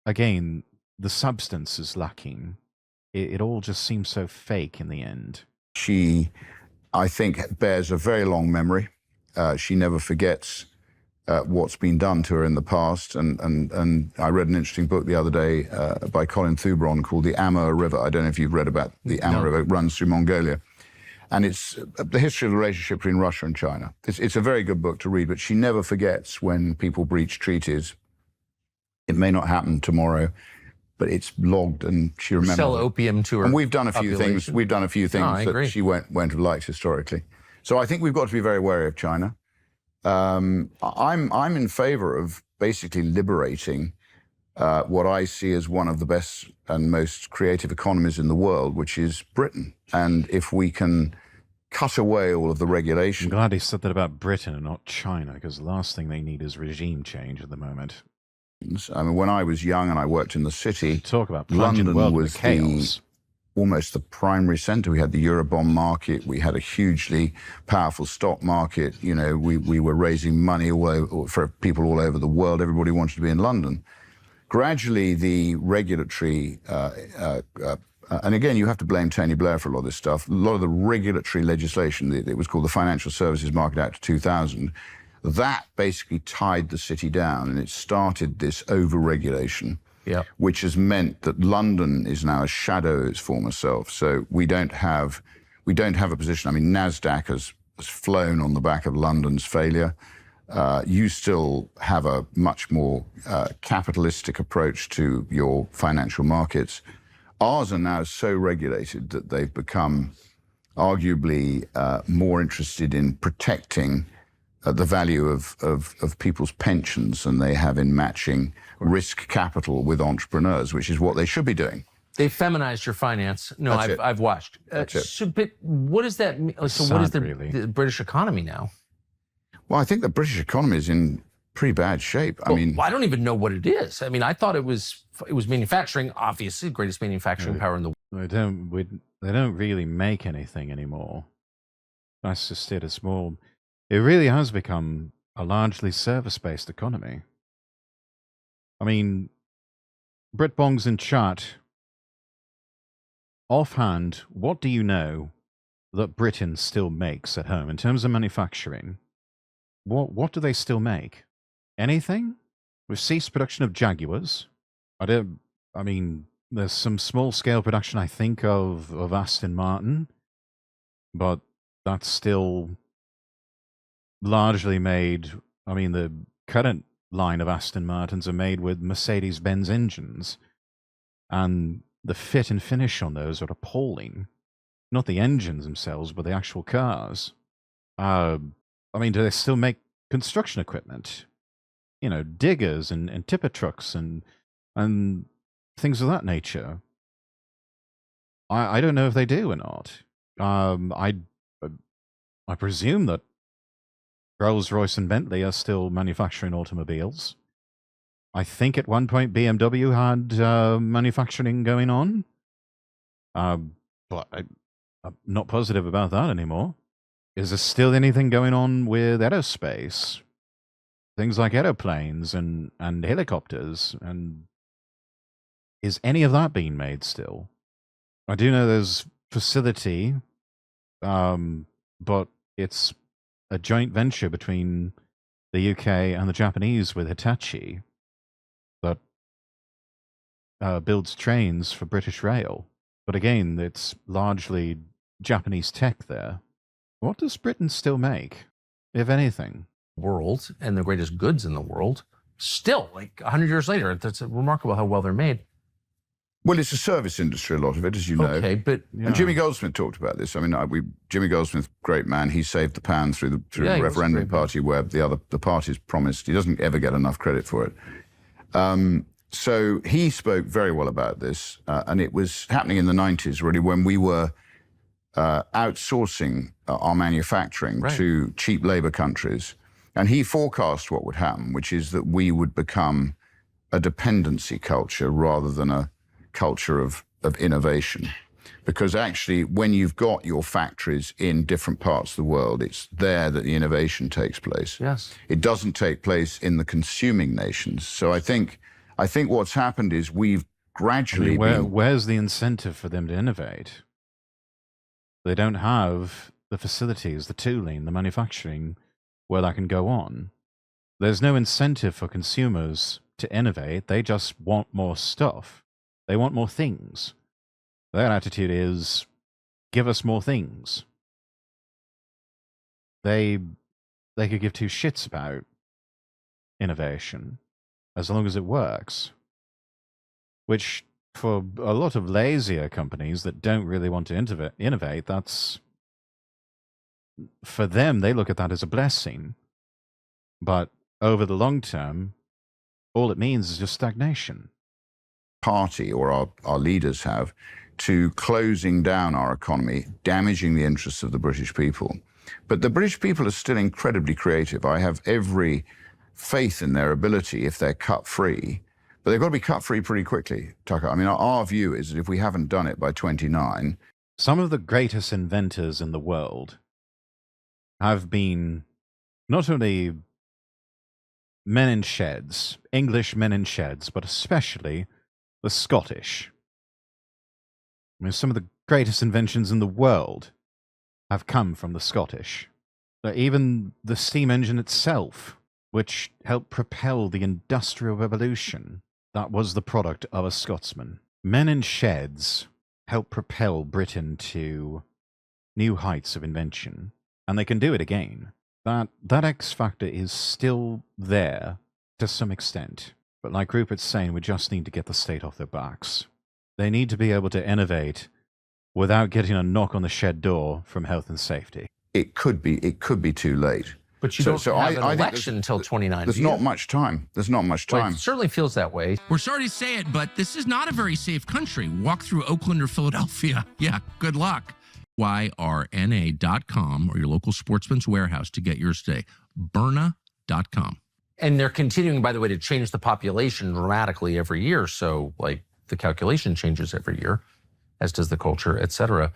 [SPEAKER 1] again, the substance is lacking. It all just seems so fake in the end.
[SPEAKER 3] She, I think, bears a very long memory. She never forgets what's been done to her in the past. And I read an interesting book the other day by Colin Thuberon called The Amur River. I don't know if you've read about the Amur River. It runs through Mongolia. And it's the history of the relationship between Russia and China. It's a very good book to read, but she never forgets when people breach treaties. It may not happen tomorrow, but it's logged, and she remembers.
[SPEAKER 2] Sell
[SPEAKER 3] it.
[SPEAKER 2] opium to her.
[SPEAKER 3] And we've done a few things.
[SPEAKER 2] population.
[SPEAKER 3] We've done a few things
[SPEAKER 2] I
[SPEAKER 3] that
[SPEAKER 2] agree.
[SPEAKER 3] she won't have liked historically. So I think we've got to be very wary of China. I'm in favor of basically liberating what I see as one of the best and most creative economies in the world, which is Britain. And if we can cut away all of the
[SPEAKER 1] I'm
[SPEAKER 3] regulation.
[SPEAKER 1] glad he said that about Britain and not China, because the last thing they need is regime change at the moment.
[SPEAKER 3] I mean, when I was young and I worked in the city,
[SPEAKER 1] Talk about plunging the
[SPEAKER 3] London
[SPEAKER 1] world
[SPEAKER 3] was
[SPEAKER 1] into chaos.
[SPEAKER 3] almost the primary center. We had the Eurobond market. We had a hugely powerful stock market. You know, we were raising money for people all over the world. Everybody wanted to be in London. Gradually, the regulatory, and again, you have to blame Tony Blair for a lot of this stuff. A lot of the regulatory legislation, it was called the Financial Services Market Act of 2000, that basically tied the city down, and it started this over-regulation, which has meant that London is now a shadow of its former self. So we don't have a position. I mean, NASDAQ has flown on the back of London's failure. You still have a much more capitalistic approach to your financial markets. Ours are now so regulated that they've become arguably more interested in protecting the value of people's pensions than they have in matching risk capital with entrepreneurs, which is what they should be doing.
[SPEAKER 2] They feminized your finance. No, I've watched.
[SPEAKER 3] That's it.
[SPEAKER 2] So, but what does that mean? So
[SPEAKER 1] Sad,
[SPEAKER 2] what is
[SPEAKER 1] really.
[SPEAKER 2] the British economy now?
[SPEAKER 3] Well, I think the British economy is in pretty bad shape. I mean,
[SPEAKER 2] Well, I don't even know what it is. I mean, I thought it was manufacturing, obviously, greatest manufacturing power in the world.
[SPEAKER 1] They don't really make anything anymore. That's just it. It's more. It really has become a largely service-based economy. I mean, Britbongs in chat. Offhand, what do you know that Britain still makes at home in terms of manufacturing? What do they still make? Anything? We've ceased production of Jaguars. I mean, there's some small-scale production, I think, of Aston Martin, but that's still largely made. I mean, the current line of Aston Martins are made with Mercedes-Benz engines, and the fit and finish on those are appalling. Not the engines themselves, but the actual cars. I mean, do they still make construction equipment? You know, diggers and tipper trucks and things of that nature. I don't know if they do or not. I presume that Rolls-Royce and Bentley are still manufacturing automobiles. I think at one point BMW had manufacturing going on. But I'm not positive about that anymore. Is there still anything going on with aerospace? Things like aeroplanes and helicopters? And is any of that being made still? I do know there's facility, but it's a joint venture between the UK and the Japanese with Hitachi that builds trains for British Rail. But again, it's largely Japanese tech there. What does Britain still make, if anything?
[SPEAKER 2] World and the greatest goods in the world. Still, like 100 years later, it's remarkable how well they're made.
[SPEAKER 3] well, it's a service industry, a lot of it, as you know.
[SPEAKER 2] Okay, but
[SPEAKER 3] And Jimmy Goldsmith talked about this. I mean, Jimmy Goldsmith, great man. He saved the pound through the
[SPEAKER 2] Yeah, he was a
[SPEAKER 3] referendum
[SPEAKER 2] great man.
[SPEAKER 3] party where the parties promised. He doesn't ever get enough credit for it. So he spoke very well about this, and it was happening in the 90s, really, when we were outsourcing our manufacturing
[SPEAKER 2] Right.
[SPEAKER 3] to cheap labor countries. And he forecast what would happen, which is that we would become a dependency culture rather than a culture of innovation. Because actually, when you've got your factories in different parts of the world, it's there that the innovation takes place.
[SPEAKER 2] yes,
[SPEAKER 3] It doesn't take place in the consuming nations. So I think what's happened is we've
[SPEAKER 1] I
[SPEAKER 3] gradually
[SPEAKER 1] mean,
[SPEAKER 3] been...
[SPEAKER 1] where's the incentive for them to innovate? They don't have the facilities, the tooling, the manufacturing where that can go on. There's no incentive for consumers to innovate. They just want more stuff. They want more things. Their attitude is, give us more things. they could give two shits about innovation as long as it works. Which, for a lot of lazier companies that don't really want to innovate, that's, for them, they look at that as a blessing. But over the long term, all it means is just stagnation.
[SPEAKER 3] Party, or our leaders have, to closing down our economy, damaging the interests of the British people. But the British people are still incredibly creative. I have every faith in their ability if they're cut-free. But they've got to be cut-free pretty quickly, Tucker. I mean, our view is that if we haven't done it by 29...
[SPEAKER 1] Some of the greatest inventors in the world have been not only men in sheds, English men in sheds, but especially the Scottish. I mean, some of the greatest inventions in the world have come from the Scottish. Even the steam engine itself, which helped propel the Industrial Revolution, that was the product of a Scotsman. Men in sheds helped propel Britain to new heights of invention, and they can do it again. That X factor is still there to some extent. But like Rupert's saying, we just need to get the state off their backs. They need to be able to innovate without getting a knock on the shed door from health and safety.
[SPEAKER 3] It could be too late.
[SPEAKER 2] But you don't have an election until 29.
[SPEAKER 3] There's not much time. There's not much time.
[SPEAKER 2] Well, it certainly feels that way.
[SPEAKER 4] We're sorry to say it, but this is not a very safe country. Walk through Oakland or Philadelphia. Yeah, good luck. YRNA.com or your local Sportsman's Warehouse to get yours today. Byrna.com.
[SPEAKER 2] And they're continuing, by the way, to change the population dramatically every year. So, like, the calculation changes every year, as does the culture, et cetera.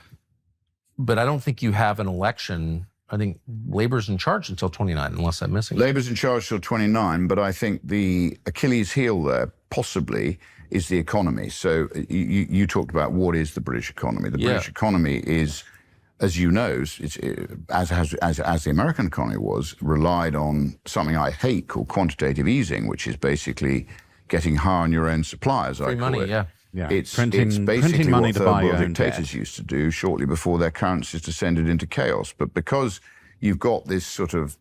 [SPEAKER 2] But I don't think you have an election. I think Labour's in charge until 29, unless I'm missing it.
[SPEAKER 3] Labour's in charge till 29, but I think the Achilles heel there, possibly, is the economy. So you talked about what is the British economy. The British economy is, as you know, as the American economy was, relied on something I hate called quantitative easing, which is basically getting high on your own supply, as I call it.
[SPEAKER 1] Yeah,
[SPEAKER 3] it's
[SPEAKER 1] printing
[SPEAKER 3] basically
[SPEAKER 1] money
[SPEAKER 3] what
[SPEAKER 1] to buy
[SPEAKER 3] third
[SPEAKER 1] your
[SPEAKER 3] world
[SPEAKER 1] own
[SPEAKER 3] dictators
[SPEAKER 1] debt.
[SPEAKER 3] used to do shortly before their currencies descended into chaos. But because you've got this sort of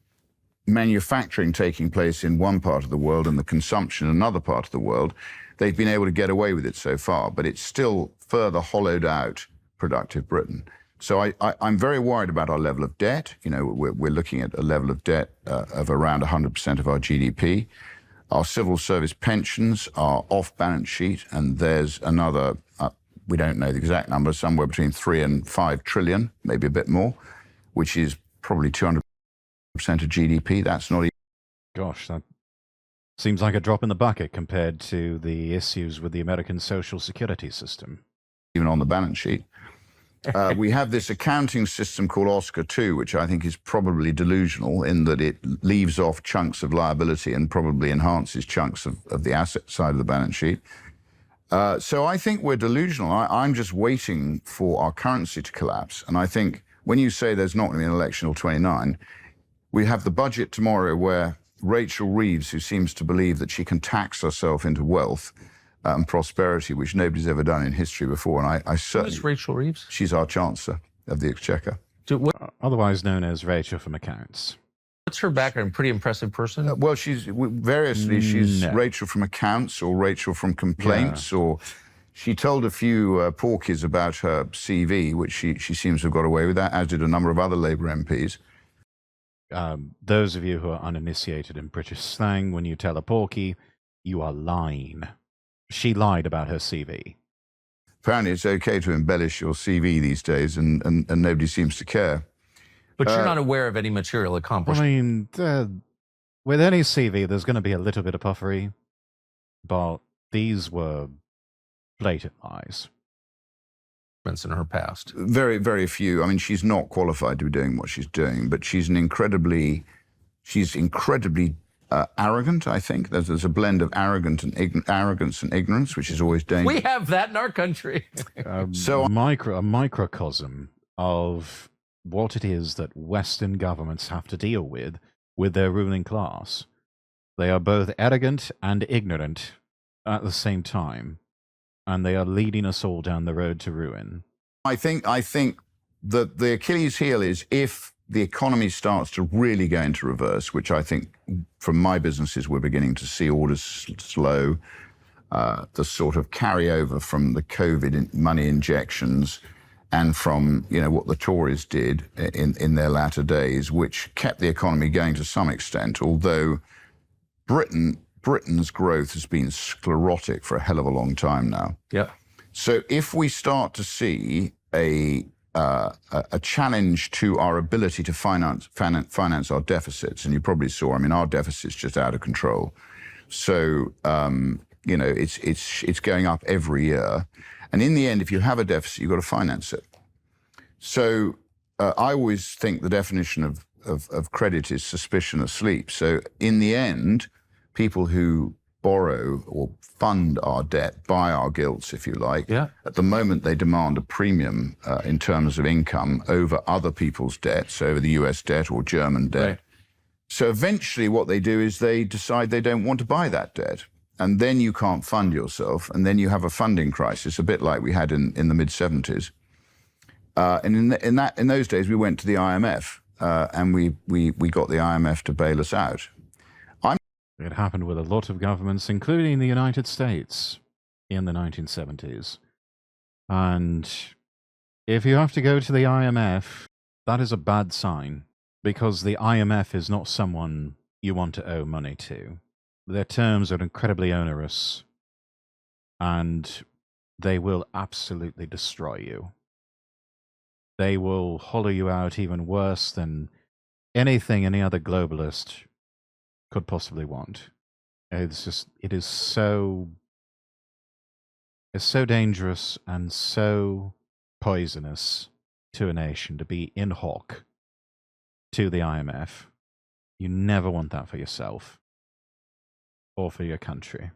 [SPEAKER 3] manufacturing taking place in one part of the world and the consumption in another part of the world, they've been able to get away with it so far. But it's still further hollowed out productive Britain. So I'm very worried about our level of debt. You know, we're looking at a level of debt of around 100% of our GDP. Our civil service pensions are off balance sheet, and there's another, we don't know the exact number, somewhere between 3 and 5 trillion, maybe a bit more, which is probably 200% of GDP. That's not even...
[SPEAKER 1] Gosh, that seems like a drop in the bucket compared to the issues with the American social security system.
[SPEAKER 3] Even on the balance sheet. We have this accounting system called Oscar II, which I think is probably delusional in that it leaves off chunks of liability and probably enhances chunks of the asset side of the balance sheet. So I think we're delusional. I'm just waiting for our currency to collapse. And I think when you say there's not going to be an election till 29, we have the budget tomorrow where Rachel Reeves, who seems to believe that she can tax herself into wealth and prosperity, which nobody's ever done in history before. And I certainly...
[SPEAKER 2] Who's Rachel Reeves?
[SPEAKER 3] She's our Chancellor of the Exchequer.
[SPEAKER 1] Otherwise known as Rachel from Accounts.
[SPEAKER 2] What's her background? Pretty impressive person?
[SPEAKER 3] Well, she's Rachel from Accounts or Rachel from Complaints, or she told a few porkies about her CV, which she seems to have got away with that, as did a number of other Labour MPs.
[SPEAKER 1] Those of you who are uninitiated in British slang, when you tell a porky, you are lying. She lied about her CV.
[SPEAKER 3] Apparently it's okay to embellish your CV these days, and nobody seems to care.
[SPEAKER 2] But you're not aware of any material accomplishment.
[SPEAKER 1] I mean, with any CV, there's going to be a little bit of puffery, but these were blatant lies.
[SPEAKER 2] In her past.
[SPEAKER 3] Very, very few. I mean, she's not qualified to be doing what she's doing, but she's incredibly arrogant, I think. There's a blend of arrogance and ignorance, which is always dangerous.
[SPEAKER 2] We have that in our country.
[SPEAKER 1] So a microcosm of what it is that Western governments have to deal with their ruling class. They are both arrogant and ignorant at the same time, and they are leading us all down the road to ruin.
[SPEAKER 3] I think that the Achilles heel is if the economy starts to really go into reverse, which I think from my businesses we're beginning to see orders slow, the sort of carryover from the COVID money injections and from what the Tories did in their latter days, which kept the economy going to some extent, although Britain's growth has been sclerotic for a hell of a long time now.
[SPEAKER 2] Yeah.
[SPEAKER 3] So if we start to see a challenge to our ability to finance our deficits, and you probably saw, I mean, our deficit's just out of control. So it's going up every year, and in the end, if you have a deficit, you've got to finance it. So I always think the definition of credit is suspicion asleep. So in the end, people who borrow or fund our debt, buy our gilts, if you like.
[SPEAKER 2] Yeah.
[SPEAKER 3] At the moment, they demand a premium in terms of income over other people's debts, over the US debt or German debt.
[SPEAKER 2] Right.
[SPEAKER 3] So eventually what they do is they decide they don't want to buy that debt. And then you can't fund yourself. And then you have a funding crisis, a bit like we had in the mid-70s. And in those days, we went to the IMF and we got the IMF to bail us out.
[SPEAKER 1] It happened with a lot of governments, including the United States in the 1970s. And if you have to go to the IMF, that is a bad sign, because the IMF is not someone you want to owe money to. Their terms are incredibly onerous, and they will absolutely destroy you. They will hollow you out even worse than anything any other globalist could possibly want. It is so dangerous and so poisonous to a nation to be in hoc to the IMF. You never want that for yourself or for your country.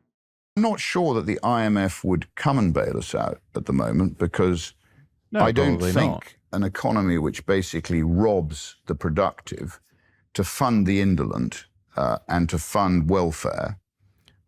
[SPEAKER 3] I'm not sure that the IMF would come and bail us out at the moment, because I don't think an economy which basically robs the productive to fund the indolent and to fund welfare,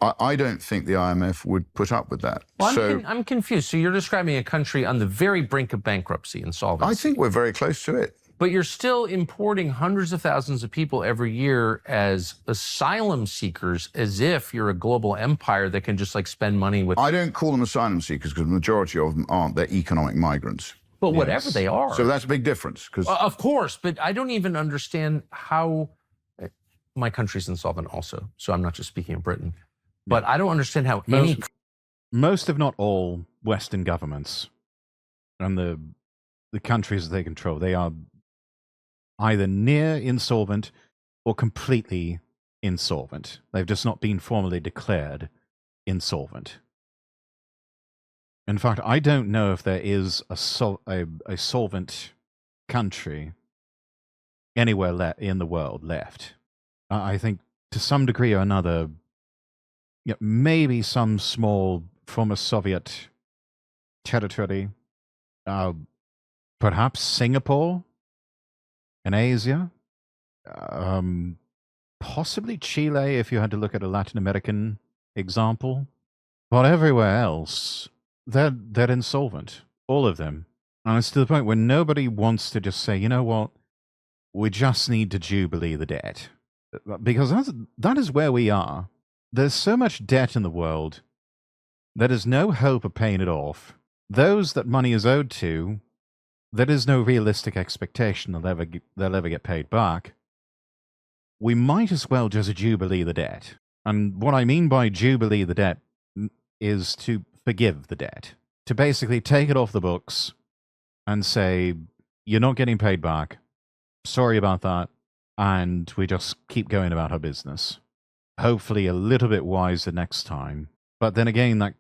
[SPEAKER 3] I don't think the IMF would put up with that.
[SPEAKER 2] Well, I'm confused. So you're describing a country on the very brink of bankruptcy, insolvency.
[SPEAKER 3] I think we're very close to it.
[SPEAKER 2] But you're still importing hundreds of thousands of people every year as asylum seekers, as if you're a global empire that can just spend money with...
[SPEAKER 3] I don't call them asylum seekers, because the majority of them aren't. They're economic migrants.
[SPEAKER 2] But whatever they are.
[SPEAKER 3] So that's a big difference.
[SPEAKER 2] Of course, but I don't even understand how... My country's insolvent also, so I'm not just speaking of Britain. But I don't understand how
[SPEAKER 1] most, if not all, Western governments and the countries that they control, they are either near insolvent or completely insolvent. They've just not been formally declared insolvent. In fact, I don't know if there is a solvent country anywhere in the world left. I think to some degree or another, maybe some small former Soviet territory, perhaps Singapore in Asia, possibly Chile if you had to look at a Latin American example. But everywhere else, they're insolvent, all of them. And it's to the point where nobody wants to just say, you know what, we just need to jubilee the debt. Because that is where we are. There's so much debt in the world. There is no hope of paying it off. Those that money is owed to, there is no realistic expectation they'll ever get paid back. We might as well just jubilee the debt. And what I mean by jubilee the debt is to forgive the debt. To basically take it off the books and say, you're not getting paid back. Sorry about that. And we just keep going about our business. Hopefully a little bit wiser next time. But then again,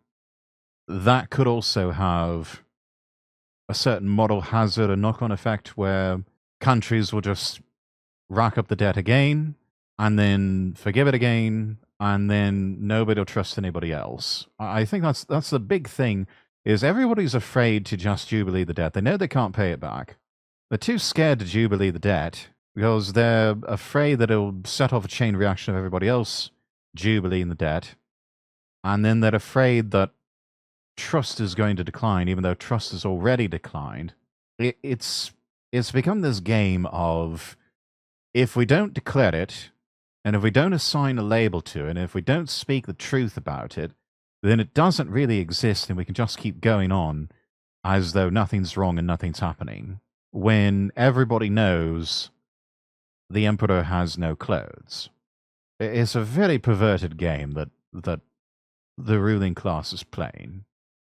[SPEAKER 1] that could also have a certain moral hazard, a knock-on effect where countries will just rack up the debt again and then forgive it again, and then nobody will trust anybody else. I think that's the big thing, is everybody's afraid to just jubilee the debt. They know they can't pay it back. They're too scared to jubilee the debt, because they're afraid that it'll set off a chain reaction of everybody else jubileeing the debt. And then they're afraid that trust is going to decline, even though trust has already declined. It's it's become this game of if we don't declare it, and if we don't assign a label to it, and if we don't speak the truth about it, then it doesn't really exist, and we can just keep going on as though nothing's wrong and nothing's happening, when everybody knows the emperor has no clothes. It's a very perverted game that the ruling class is playing.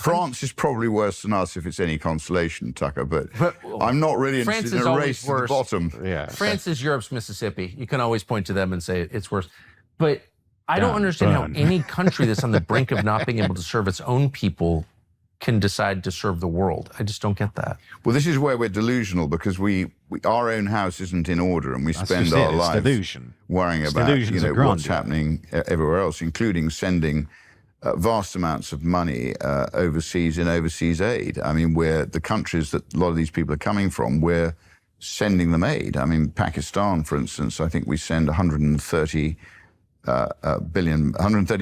[SPEAKER 3] France is probably worse than us if it's any consolation, Tucker, but I'm not really
[SPEAKER 2] France
[SPEAKER 3] interested
[SPEAKER 2] is
[SPEAKER 3] in a
[SPEAKER 2] always
[SPEAKER 3] race to the
[SPEAKER 2] worse.
[SPEAKER 3] bottom.
[SPEAKER 1] Yeah.
[SPEAKER 2] France is Europe's Mississippi. You can always point to them and say it's worse. But I don't understand how any country that's on the brink of not being able to serve its own people can decide to serve the world. I just don't get that.
[SPEAKER 3] Well, this is where we're delusional, because our own house isn't in order, and we
[SPEAKER 1] That's
[SPEAKER 3] spend
[SPEAKER 1] just it.
[SPEAKER 3] our
[SPEAKER 1] It's
[SPEAKER 3] lives
[SPEAKER 1] delusion.
[SPEAKER 3] worrying
[SPEAKER 1] It's
[SPEAKER 3] about
[SPEAKER 1] delusions of
[SPEAKER 3] what's
[SPEAKER 1] grandeur.
[SPEAKER 3] happening everywhere else, including sending vast amounts of money overseas in overseas aid. I mean, the countries that a lot of these people are coming from, we're sending them aid. I mean, Pakistan, for instance, I think we send 130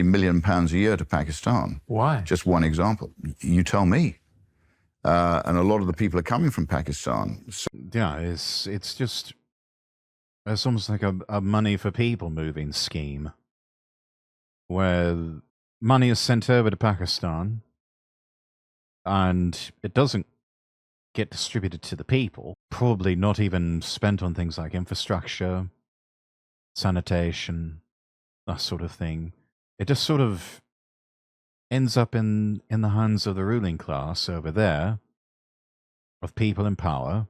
[SPEAKER 3] million pounds a year to Pakistan.
[SPEAKER 2] Why?
[SPEAKER 3] Just one example. You tell me. And a lot of the people are coming from Pakistan. So
[SPEAKER 1] Yeah, it's just it's almost like a money for people moving scheme, where money is sent over to Pakistan, and it doesn't get distributed to the people. Probably not even spent on things like infrastructure, sanitation, that sort of thing. It just sort of ends up in the hands of the ruling class over there, of people in power,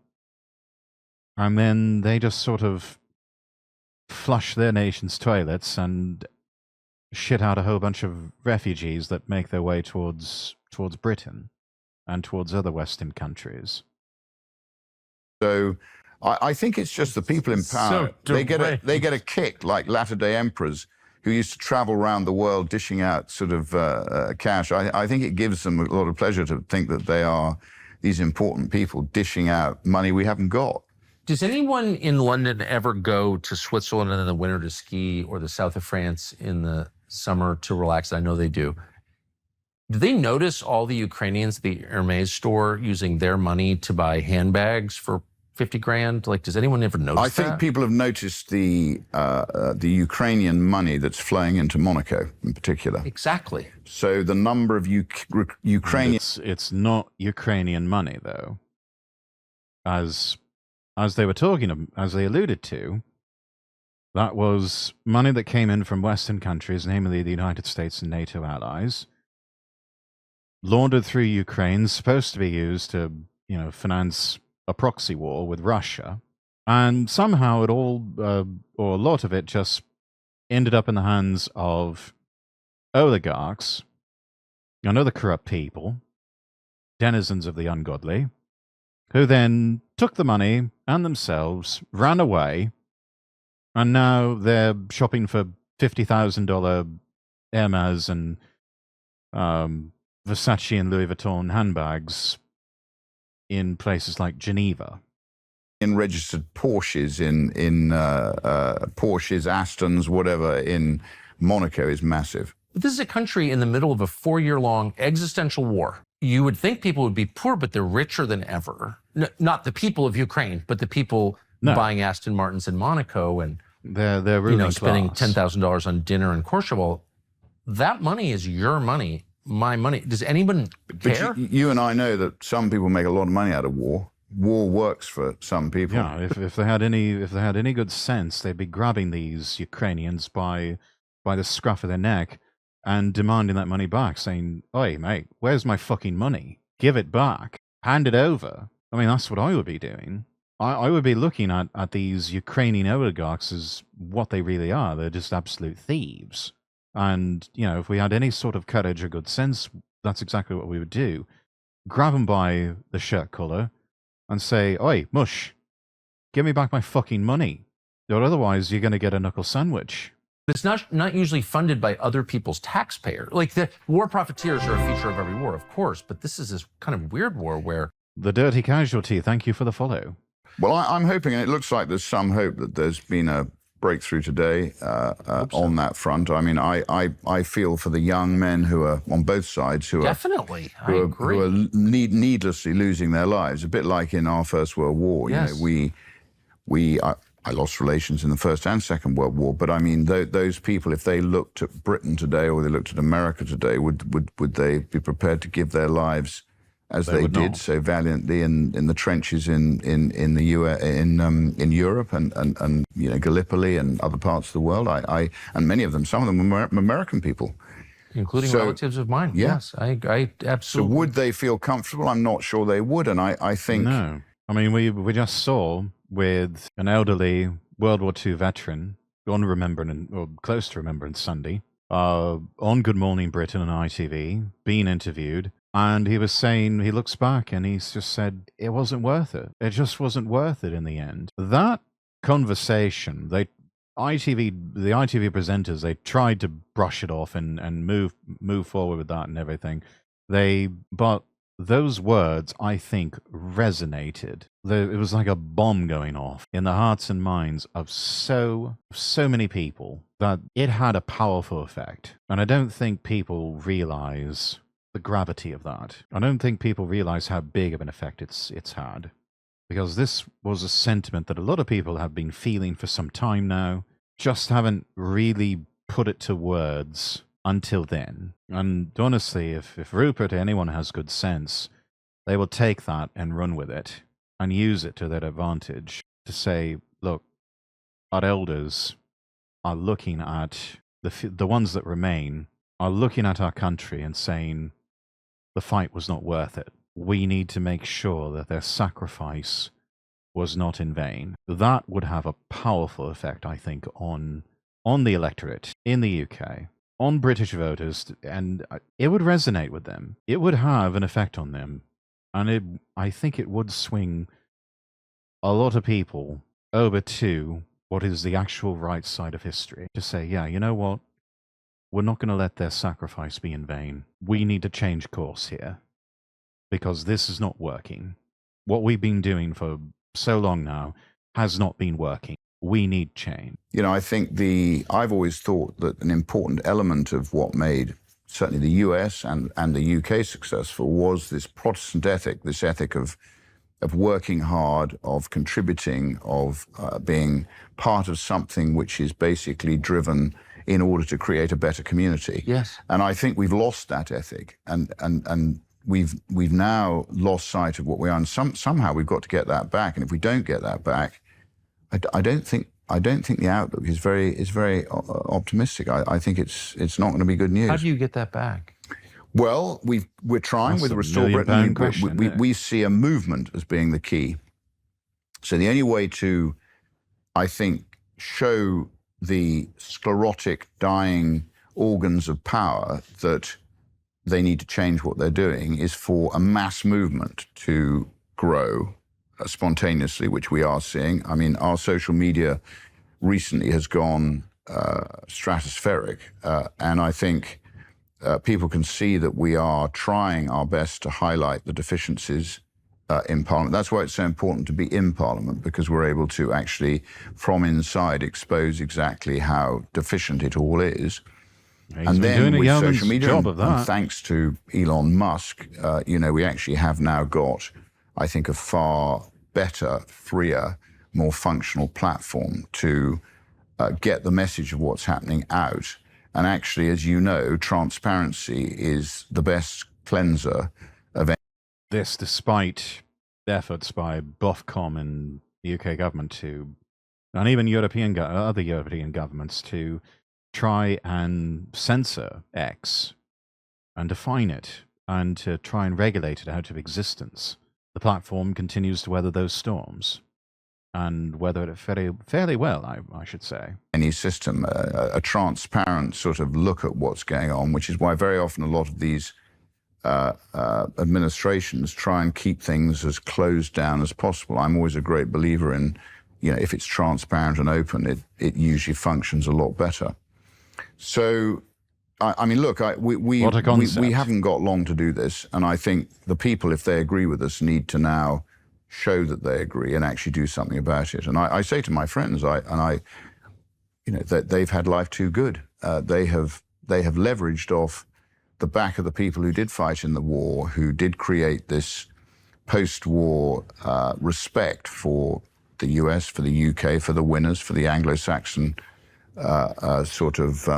[SPEAKER 1] and then they just sort of flush their nation's toilets and shit out a whole bunch of refugees that make their way towards Britain and towards other Western countries.
[SPEAKER 3] I think it's just the people in power.
[SPEAKER 2] So
[SPEAKER 3] They get a kick, like latter-day emperors who used to travel around the world dishing out sort of cash. I think it gives them a lot of pleasure to think that they are these important people dishing out money we haven't got.
[SPEAKER 2] Does anyone in London ever go to Switzerland in the winter to ski, or the south of France in the summer to relax? I know they do. Do they notice all the Ukrainians at the Hermes store using their money to buy handbags for 50 grand? Like, does anyone ever notice
[SPEAKER 3] I think
[SPEAKER 2] that?
[SPEAKER 3] people have noticed the Ukrainian money that's flowing into Monaco in particular.
[SPEAKER 2] Exactly.
[SPEAKER 3] So the number of Ukrainian...
[SPEAKER 1] It's not Ukrainian money, though. As they were talking, as they alluded to, that was money that came in from Western countries, namely the United States and NATO allies, laundered through Ukraine, supposed to be used to, finance a proxy war with Russia, and somehow it all, or a lot of it, just ended up in the hands of oligarchs and other corrupt people, denizens of the ungodly, who then took the money and themselves, ran away, and now they're shopping for $50,000 Hermes and Versace and Louis Vuitton handbags in places like Geneva.
[SPEAKER 3] in registered Porsches, in Porsches, Astons, whatever, in Monaco is massive.
[SPEAKER 2] This is a country in the middle of a 4-year-long existential war. You would think people would be poor, but they're richer than ever. Not the people of Ukraine, but the people buying Aston Martins in Monaco and
[SPEAKER 1] they're ruling
[SPEAKER 2] spending
[SPEAKER 1] class.
[SPEAKER 2] $10,000 on dinner in Courchevel. That money is your money, my money. Does anyone care?
[SPEAKER 3] But you and I know that some people make a lot of money out of war. War works for some people.
[SPEAKER 1] Yeah, if they had any good sense, they'd be grabbing these Ukrainians by the scruff of their neck and demanding that money back, saying, "Oi, mate, where's my fucking money? Give it back. Hand it over." I mean, that's what I would be doing. I would be looking at these Ukrainian oligarchs as what they really are. They're just absolute thieves. And, if we had any sort of courage or good sense, that's exactly what we would do. Grab them by the shirt collar and say, "Oi, mush, give me back my fucking money. Or otherwise you're going to get a knuckle sandwich."
[SPEAKER 2] It's not usually funded by other people's taxpayer. Like, the war profiteers are a feature of every war, of course, but this is this kind of weird war where...
[SPEAKER 1] The dirty casualty, thank you for the follow.
[SPEAKER 3] Well, I'm hoping, and it looks like there's some hope that there's been a breakthrough today on that front. I mean, I feel for the young men who are on both sides
[SPEAKER 2] Definitely, I agree.
[SPEAKER 3] who are needlessly losing their lives. A bit like in our First World War.
[SPEAKER 2] Yes.
[SPEAKER 3] You know, I lost relations in the First and Second World War, but I mean, those people, if they looked at Britain today or they looked at America today, would they be prepared to give their lives as they did
[SPEAKER 1] not.
[SPEAKER 3] so valiantly in the trenches in the in Europe and you know, Gallipoli and other parts of the world? And many of them, some of them were American people,
[SPEAKER 2] Including relatives of mine.
[SPEAKER 3] Yeah.
[SPEAKER 2] Yes, I absolutely.
[SPEAKER 3] So would they feel comfortable? I'm not sure they would, and I think
[SPEAKER 1] No. I mean, we just saw with an elderly World War II veteran on Remembrance, or close to Remembrance Sunday, on Good Morning Britain and ITV, being interviewed, and he was saying, he looks back and he's just said, it wasn't worth it. It just wasn't worth it in the end. That conversation, the ITV presenters, they tried to brush it off and move forward with that and everything. But those words, I think, resonated. It was like a bomb going off in the hearts and minds of so many people that it had a powerful effect. And I don't think people realize the gravity of that. I don't think people realize how big of an effect it's had. Because this was a sentiment that a lot of people have been feeling for some time now, just haven't really put it to words until then. And honestly, if Rupert or anyone has good sense, they will take that and run with it and use it to their advantage to say, look, our elders are looking at the ones that remain are looking at our country and saying the fight was not worth it. We need to make sure that their sacrifice was not in vain. That would have a powerful effect, I think, on the electorate in the UK, on British voters, and it would resonate with them. It would have an effect on them, and I think it would swing a lot of people over to what is the actual right side of history, to say, yeah, you know what? We're not going to let their sacrifice be in vain. We need to change course here, because this is not working. What we've been doing for so long now has not been working. We need change.
[SPEAKER 3] You know, I think I've always thought that an important element of what made certainly the US and the UK successful was this Protestant ethic, this ethic of working hard, of contributing, of being part of something which is basically driven in order to create a better community.
[SPEAKER 2] Yes.
[SPEAKER 3] And I think we've lost that ethic, and we've now lost sight of what we are, and somehow we've got to get that back. And if we don't get that back, I don't think the outlook is very optimistic. I think it's not going to be good news.
[SPEAKER 2] How do you get that back?
[SPEAKER 3] Well, we're trying with Restore
[SPEAKER 1] million-pound
[SPEAKER 3] Britain.
[SPEAKER 1] question,
[SPEAKER 3] We see a movement as being the key. So the only way to, I think, show the sclerotic, dying organs of power that they need to change what they're doing is for a mass movement to grow spontaneously, which we are seeing. I mean, our social media recently has gone stratospheric, and I think people can see that we are trying our best to highlight the deficiencies in Parliament. That's why it's so important to be in Parliament, because we're able to actually, from inside, expose exactly how deficient it all is. And then with social media, and thanks to Elon Musk, you know, we actually have now got, I think, a far better, freer, more functional platform to get the message of what's happening out. And actually, as you know, transparency is the best cleanser of
[SPEAKER 1] this, despite efforts by BOFCOM and the UK government and even other European governments to try and censor X and define it and to try and regulate it out of existence. The platform continues to weather those storms and weather it fairly well, I should say.
[SPEAKER 3] Any system, a transparent sort of look at what's going on, which is why very often a lot of these administrations try and keep things as closed down as possible. I'm always a great believer in, you know, if it's transparent and open, it usually functions a lot better. So, I mean, look, we haven't got long to do this, and I think the people, if they agree with us, need to now show that they agree and actually do something about it. And I say to my friends, that they've had life too good. They have leveraged off the back of the people who did fight in the war, who did create this post-war respect for the US, for the UK, for the winners, for the Anglo-Saxon sort of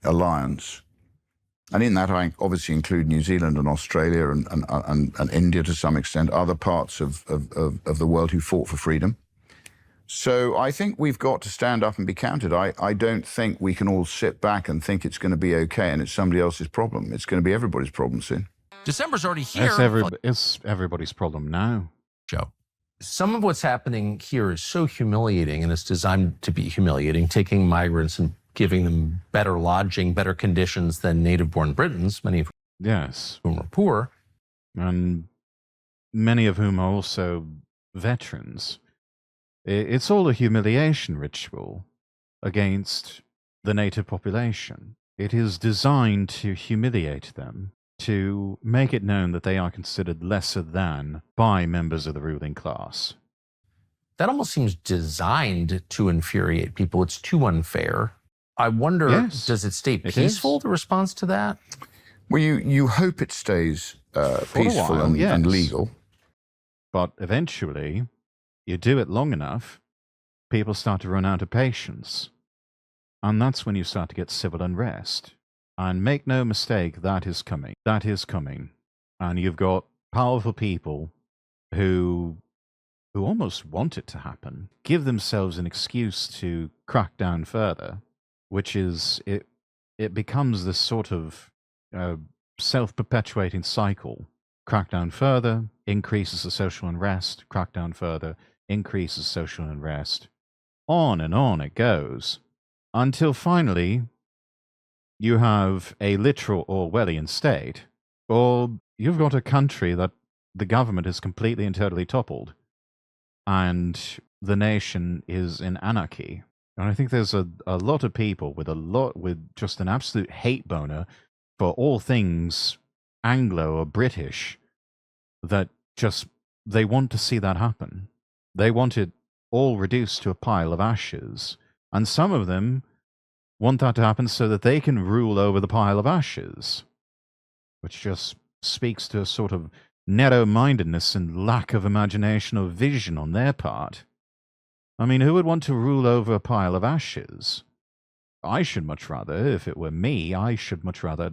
[SPEAKER 3] alliance. And in that, I obviously include New Zealand and Australia and India to some extent, other parts of the world who fought for freedom. So I think we've got to stand up and be counted. I don't think we can all sit back and think it's going to be okay and it's somebody else's problem. It's going to be everybody's problem soon.
[SPEAKER 4] December's already here.
[SPEAKER 1] It's everybody's problem now.
[SPEAKER 4] Joe.
[SPEAKER 2] Some of what's happening here is so humiliating, and it's designed to be humiliating, taking migrants and giving them better lodging, better conditions than native-born Britons, many of whom are poor.
[SPEAKER 1] And many of whom are also veterans. It's all a humiliation ritual against the native population. It is designed to humiliate them, to make it known that they are considered lesser than by members of the ruling class.
[SPEAKER 2] That almost seems designed to infuriate people. It's too unfair. I wonder, does it stay peaceful, the response to that?
[SPEAKER 3] Well, you hope it stays peaceful
[SPEAKER 1] while,
[SPEAKER 3] and legal.
[SPEAKER 1] But eventually, you do it long enough, people start to run out of patience. And that's when you start to get civil unrest. And make no mistake, that is coming. That is coming. And you've got powerful people who almost want it to happen, give themselves an excuse to crack down further, which is, it becomes this sort of self-perpetuating cycle. Crack down further, increases the social unrest, crack down further, increases social unrest. On and on it goes, until finally you have a literal Orwellian state, or you've got a country that the government is completely and totally toppled, and the nation is in anarchy. And I think there's a lot of people with just an absolute hate boner for all things Anglo or British, that just, they want to see that happen. They want it all reduced to a pile of ashes. And some of them want that to happen so that they can rule over the pile of ashes, which just speaks to a sort of narrow-mindedness and lack of imagination or vision on their part. I mean, who would want to rule over a pile of ashes? I should much rather, if it were me, I should much rather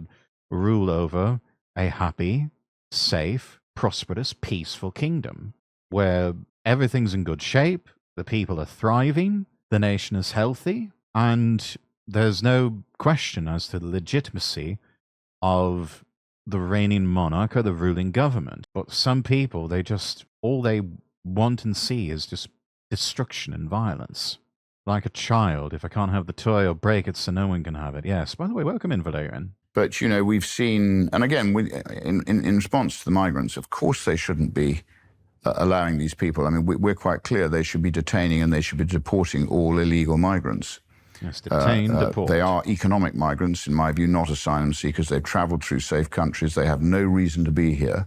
[SPEAKER 1] rule over a happy, safe, prosperous, peaceful kingdom where everything's in good shape, the people are thriving, the nation is healthy, and there's no question as to the legitimacy of the reigning monarch or the ruling government. But some people, all they want and see is just destruction and violence. Like a child, if I can't have the toy, I'll break it so no one can have it. Yes, by the way, welcome in, Valerian.
[SPEAKER 3] But, we've seen, and again, in response to the migrants, of course they shouldn't be allowing these people. I mean, we're quite clear they should be detaining and they should be deporting all illegal migrants.
[SPEAKER 1] Yes, detain, deport.
[SPEAKER 3] They are economic migrants, in my view, not asylum seekers. They've traveled through safe countries. They have no reason to be here,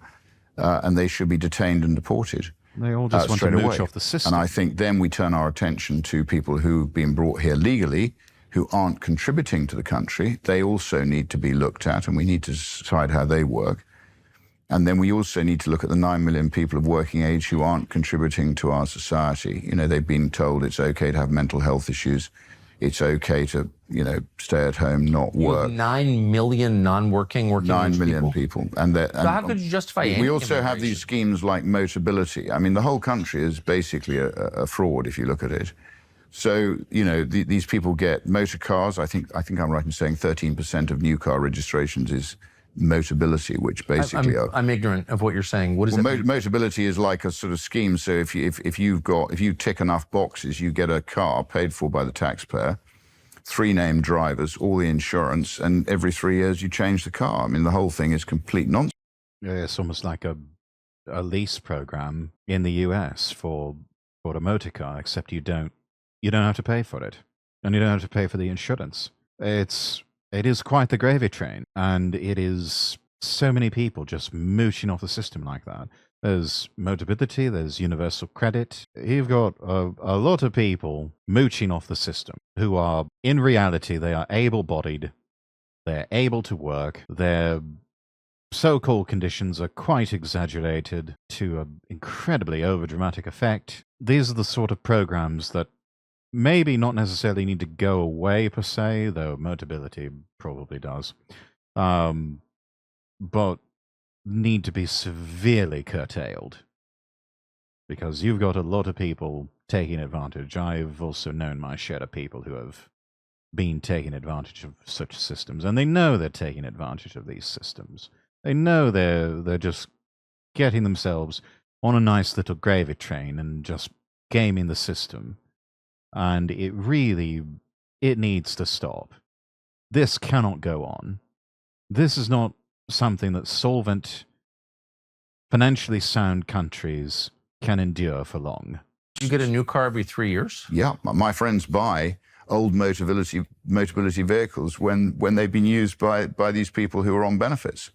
[SPEAKER 3] and they should be detained and deported.
[SPEAKER 1] They all just want to mooch off the system.
[SPEAKER 3] And I think then we turn our attention to people who've been brought here legally, who aren't contributing to the country. They also need to be looked at, and we need to decide how they work. And then we also need to look at the 9 million people of working age who aren't contributing to our society. They've been told it's okay to have mental health issues. It's okay to, stay at home, not work.
[SPEAKER 2] You have 9 million non-working, working
[SPEAKER 3] 9 million people. And
[SPEAKER 2] so how could you justify
[SPEAKER 3] we also have these schemes like Motability. I mean, the whole country is basically a fraud if you look at it. So, these people get motor cars. I think I'm right in saying 13% of new car registrations is Motability, which basically
[SPEAKER 2] I'm ignorant of what you're saying. What is it?
[SPEAKER 3] Motability is like a sort of scheme. So if you tick enough boxes, you get a car paid for by the taxpayer, 3 named drivers, all the insurance, and every 3 years you change the car. I mean, the whole thing is complete nonsense.
[SPEAKER 1] Yeah, it's almost like a lease program in the US for a motor car, except you don't have to pay for it, and you don't have to pay for the insurance. It is quite the gravy train, and it is so many people just mooching off the system like that. There's Motability, there's Universal Credit. You've got a lot of people mooching off the system who are, in reality, they are able-bodied, they're able to work, their so-called conditions are quite exaggerated to an incredibly overdramatic effect. These are the sort of programs that maybe not necessarily need to go away per se, though Motability probably does, but need to be severely curtailed because you've got a lot of people taking advantage. I've also known my share of people who have been taking advantage of such systems, and they know they're taking advantage of these systems. They know they're just getting themselves on a nice little gravy train and just gaming the system. And it needs to stop. This cannot go on. This is not something that solvent, financially sound countries can endure for long.
[SPEAKER 2] You get a new car every 3 years?
[SPEAKER 3] Yeah, my friends buy old motability vehicles when they've been used by these people who are on benefits.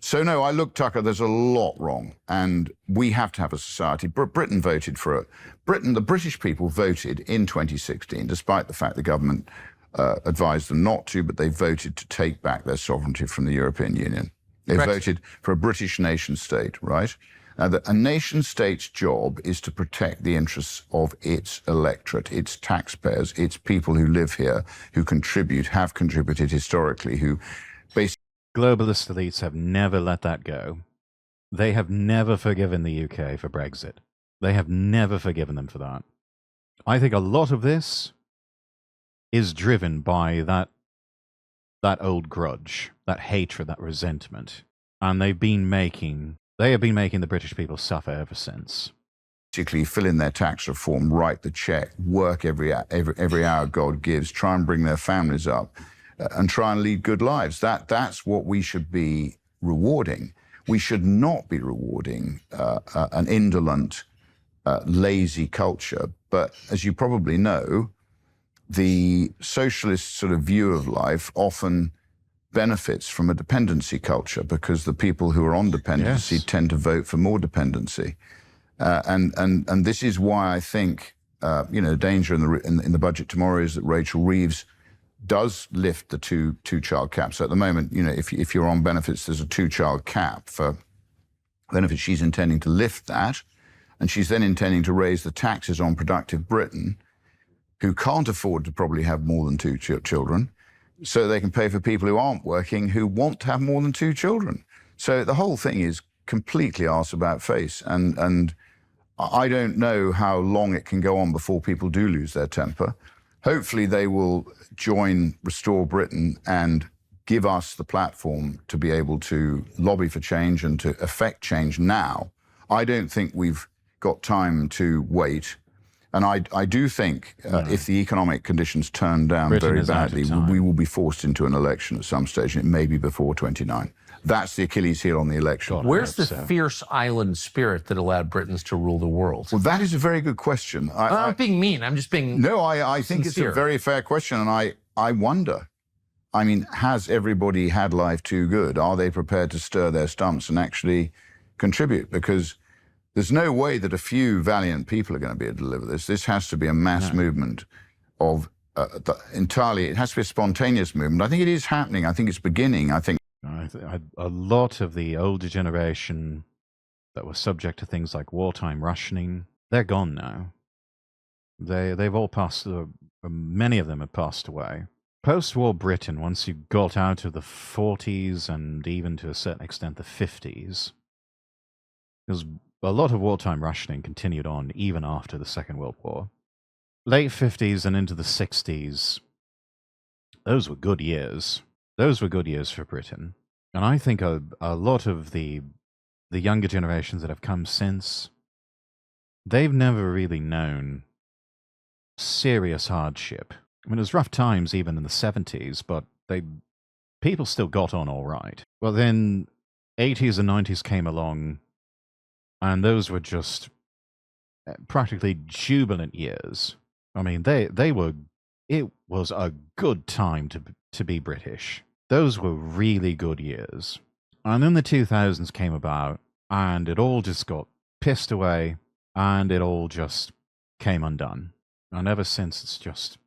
[SPEAKER 3] So no, I look, Tucker, there's a lot wrong, and we have to have a society. Britain voted for it. The British people voted in 2016, despite the fact the government advised them not to, but they voted to take back their sovereignty from the European Union. They voted for a British nation state, right? Now, a nation state's job is to protect the interests of its electorate, its taxpayers, its people who live here, who contribute, have contributed historically, who basically...
[SPEAKER 1] Globalist elites have never let that go. They have never forgiven the UK for Brexit. They have never forgiven them for that. I think a lot of this is driven by that old grudge, that hatred, that resentment. And they have been making the British people suffer ever since.
[SPEAKER 3] Basically fill in their tax reform, write the check, work every hour God gives, try and bring their families up, and try and lead good lives. That's what we should be rewarding. We should not be rewarding an indolent, lazy culture. But as you probably know, the socialist sort of view of life often benefits from a dependency culture because the people who are on dependency tend to vote for more dependency. And this is why I think, the danger in the budget tomorrow is that Rachel Reeves does lift the two-child cap. So at the moment, if you're on benefits, there's a two-child cap for benefits. She's intending to lift that, and she's then intending to raise the taxes on productive Britain, who can't afford to probably have more than two children, so they can pay for people who aren't working, who want to have more than two children. So the whole thing is completely arse about face, and I don't know how long it can go on before people do lose their temper. Hopefully they will join Restore Britain and give us the platform to be able to lobby for change and to effect change now. I don't think we've got time to wait. And I do think if the economic conditions turn down
[SPEAKER 1] Britain
[SPEAKER 3] very
[SPEAKER 1] is out of
[SPEAKER 3] badly,
[SPEAKER 1] time.
[SPEAKER 3] we will be forced into an election at some stage, and it may be before 29. That's the Achilles heel on the election.
[SPEAKER 1] God, I
[SPEAKER 2] Where's the
[SPEAKER 1] hope so.
[SPEAKER 2] fierce island spirit that allowed Britons to rule the world?
[SPEAKER 3] Well, that is a very good question.
[SPEAKER 2] I'm not being mean. I'm just being
[SPEAKER 3] No, I think
[SPEAKER 2] sincere.
[SPEAKER 3] it's a very fair question, and I wonder. I mean, has everybody had life too good? Are they prepared to stir their stumps and actually contribute? Because there's no way that a few valiant people are going to be able to deliver this. This has to be a mass movement of entirely, it has to be a spontaneous movement. I think it is happening. I think it's beginning. I think
[SPEAKER 1] A lot of the older generation that were subject to things like wartime rationing, they're gone now. They've all passed. Many of them have passed away. Post-war Britain, once you got out of the 40s and even to a certain extent the 50s, because a lot of wartime rationing continued on even after the Second World War. Late 50s and into the 60s, those were good years. Those were good years for Britain. And I think a lot of the younger generations that have come since, they've never really known serious hardship. I mean, it was rough times even in the 70s, but people still got on all right. Well, then 80s and 90s came along, and those were just practically jubilant years. I mean, it was a good time to be British. Those were really good years. And then the 2000s came about, and it all just got pissed away, and it all just came undone. And ever since, it's just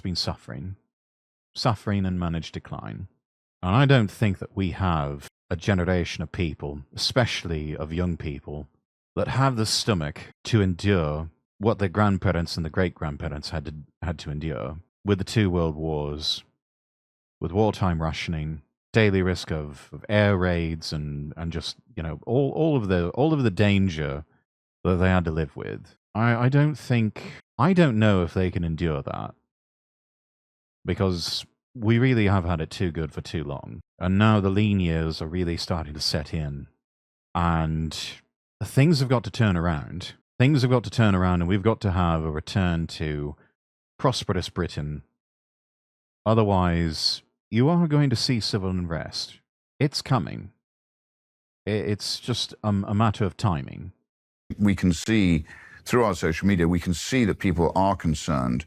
[SPEAKER 1] been suffering and managed decline. And I don't think that we have a generation of people, especially of young people, that have the stomach to endure what their grandparents and the great-grandparents had to endure with the 2 world wars, with wartime rationing, daily risk of air raids, and just, you know, all of the danger that they had to live with. I don't know if they can endure that, because we really have had it too good for too long. And now the lean years are really starting to set in. And things have got to turn around. Things have got to turn around, and we've got to have a return to prosperous Britain. Otherwise, you are going to see civil unrest. It's coming. It's just a matter of timing.
[SPEAKER 3] We can see, through our social media, we can see that people are concerned.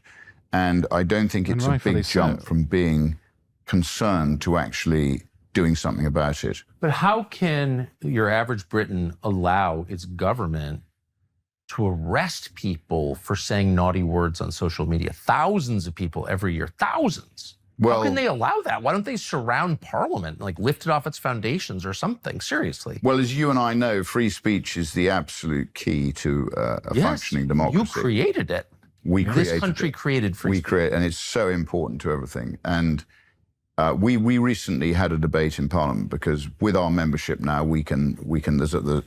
[SPEAKER 3] And I don't think it's a big jump from being concerned to actually doing something about it.
[SPEAKER 2] But how can your average Briton allow its government to arrest people for saying naughty words on social media? Thousands of people every year, thousands.
[SPEAKER 3] Well,
[SPEAKER 2] how can they allow that? Why don't they surround Parliament, like lift it off its foundations or something? Seriously.
[SPEAKER 3] Well, as you and I know, free speech is the absolute key to a functioning democracy.
[SPEAKER 2] You created it. This country created free speech.
[SPEAKER 3] And it's so important to everything. And we recently had a debate in Parliament, because with our membership now, we can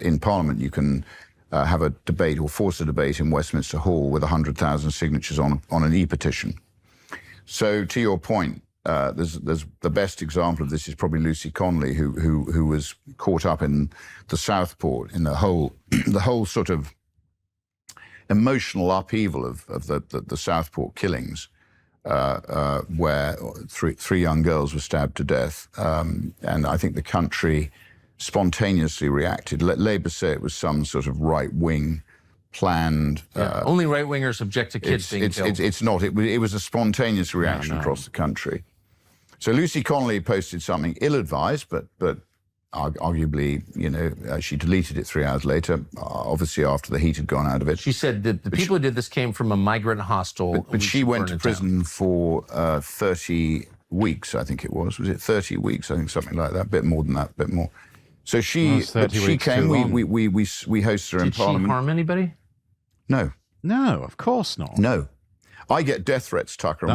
[SPEAKER 3] in Parliament you can have a debate or force a debate in Westminster Hall with 100,000 signatures on an e-petition. So to your point, there's the best example of this is probably Lucy Connolly, who was caught up in the Southport, in the whole sort of emotional upheaval of the Southport killings, where three young girls were stabbed to death. And I think the country spontaneously reacted. Labour say it was some sort of right-wing planned...
[SPEAKER 2] only right-wingers object to kids being killed.
[SPEAKER 3] It's not. It was a spontaneous reaction across the country. So Lucy Connolly posted something ill-advised, but arguably, you know, she deleted it 3 hours later, obviously after the heat had gone out of it.
[SPEAKER 2] She said that the people who did this came from a migrant hostel.
[SPEAKER 3] But she went to prison for 30 weeks, I think it was. Was it 30 weeks? I think something like that. A bit more than that, a bit more. So she came, we hosted her in Parliament.
[SPEAKER 2] Did she harm anybody?
[SPEAKER 3] No.
[SPEAKER 1] No, of course not.
[SPEAKER 3] No. I get death threats, Tucker.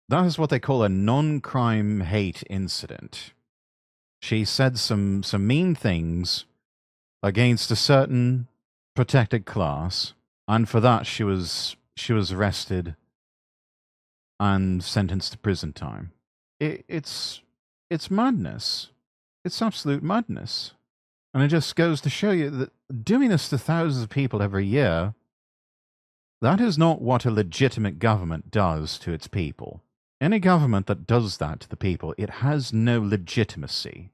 [SPEAKER 1] That is what they call a non-crime hate incident. She said some mean things against a certain protected class, and for that she was arrested and sentenced to prison time. It's madness. It's absolute madness. And it just goes to show you that doing this to thousands of people every year, that is not what a legitimate government does to its people. Any government that does that to the people, it has no legitimacy.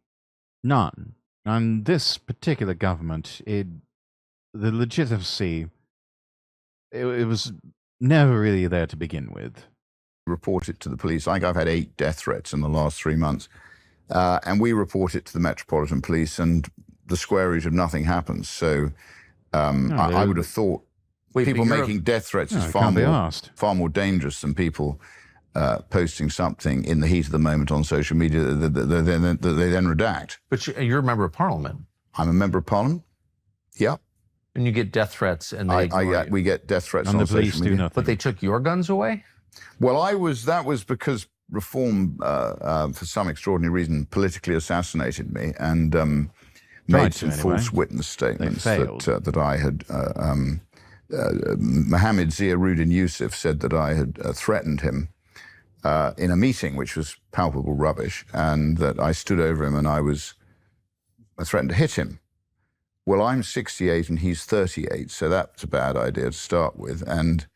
[SPEAKER 1] None. And this particular government, the legitimacy, it was never really there to begin with.
[SPEAKER 3] Report it to the police. I think I've had 8 death threats in the last 3 months. And we report it to the Metropolitan Police, and the square root of nothing happens. So I would have thought people making death threats is far more dangerous than people posting something in the heat of the moment on social media that they then redact.
[SPEAKER 2] But you're a member of Parliament.
[SPEAKER 3] I'm a member of Parliament. Yeah.
[SPEAKER 2] And you get death threats, and
[SPEAKER 3] we get death threats
[SPEAKER 1] and
[SPEAKER 3] on
[SPEAKER 1] the police
[SPEAKER 3] social media.
[SPEAKER 1] do nothing.
[SPEAKER 2] But they took your guns away?
[SPEAKER 3] Well, that was because Reform, for some extraordinary reason, politically assassinated me and made some false witness statements that I had. Mohammed Ziauddin Yusuf said that I had threatened him in a meeting, which was palpable rubbish, and that I stood over him and I threatened to hit him. Well, I'm 68 and he's 38, so that's a bad idea to start with, and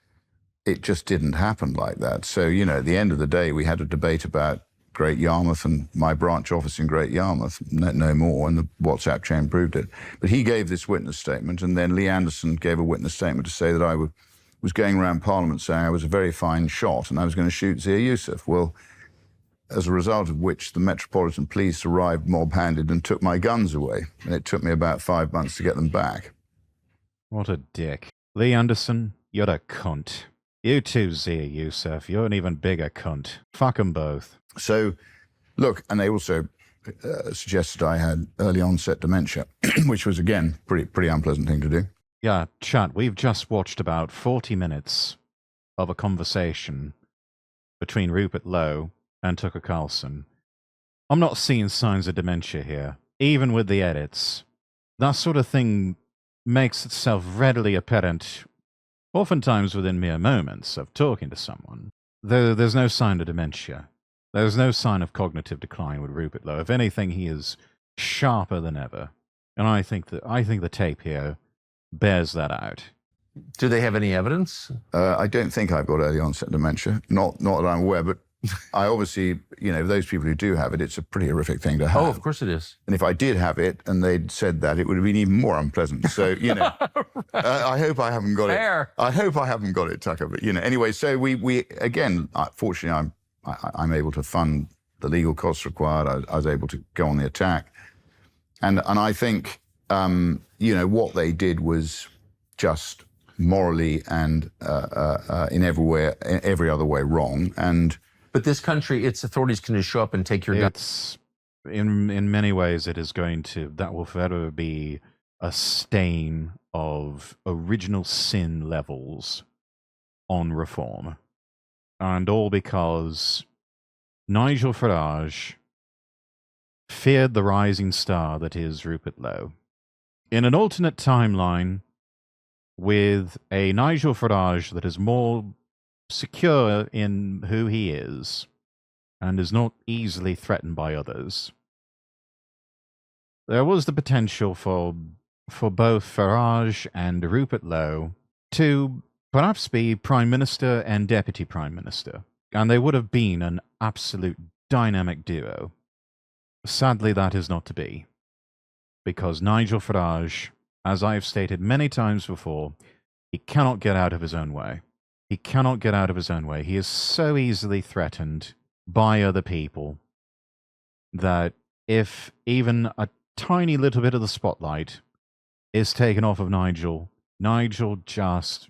[SPEAKER 3] it just didn't happen like that. So, you know, at the end of the day, we had a debate about Great Yarmouth and my branch office in Great Yarmouth, no more, and the WhatsApp chain proved it. But he gave this witness statement, and then Lee Anderson gave a witness statement to say that I was going around Parliament saying I was a very fine shot and I was going to shoot Zia Yusuf. Well, as a result of which the Metropolitan Police arrived mob-handed and took my guns away. And it took me about 5 months to get them back.
[SPEAKER 1] What a dick. Lee Anderson, you're a cunt. You too, Zia Youssef. You're an even bigger cunt. Fuck them both.
[SPEAKER 3] So, look, and they also suggested I had early onset dementia, which was, again, pretty unpleasant thing to do.
[SPEAKER 1] Yeah, chat, we've just watched about 40 minutes of a conversation between Rupert Lowe and Tucker Carlson. I'm not seeing signs of dementia here, even with the edits. That sort of thing makes itself readily apparent, oftentimes within mere moments of talking to someone. Though there's no sign of dementia. There's no sign of cognitive decline with Rupert Lowe. If anything, he is sharper than ever. And I think the tape here bears that out.
[SPEAKER 2] Do they have any evidence?
[SPEAKER 3] I don't think I've got early onset dementia. Not that I'm aware, but I obviously, those people who do have it, it's a pretty horrific thing to have.
[SPEAKER 2] Oh, of course it is.
[SPEAKER 3] And if I did have it and they'd said that, it would have been even more unpleasant. So, I hope I haven't got
[SPEAKER 2] Fair.
[SPEAKER 3] it. I hope I haven't got it, Tucker. But, anyway, so we again, fortunately, I'm able to fund the legal costs required. I was able to go on the attack. And I think, what they did was just morally and in every other way wrong.
[SPEAKER 2] But this country, its authorities can just show up and take your guns.
[SPEAKER 1] In many ways, that will forever be a stain of original sin levels on reform. And all because Nigel Farage feared the rising star that is Rupert Lowe. In an alternate timeline, with a Nigel Farage that is more secure in who he is and is not easily threatened by others, there was the potential for both Farage and Rupert Lowe to perhaps be Prime Minister and Deputy Prime Minister, and they would have been an absolute dynamic duo. Sadly, that is not to be, because Nigel Farage, as I've stated many times before, he cannot get out of his own way. He cannot get out of his own way. He is so easily threatened by other people that if even a tiny little bit of the spotlight is taken off of Nigel, Nigel just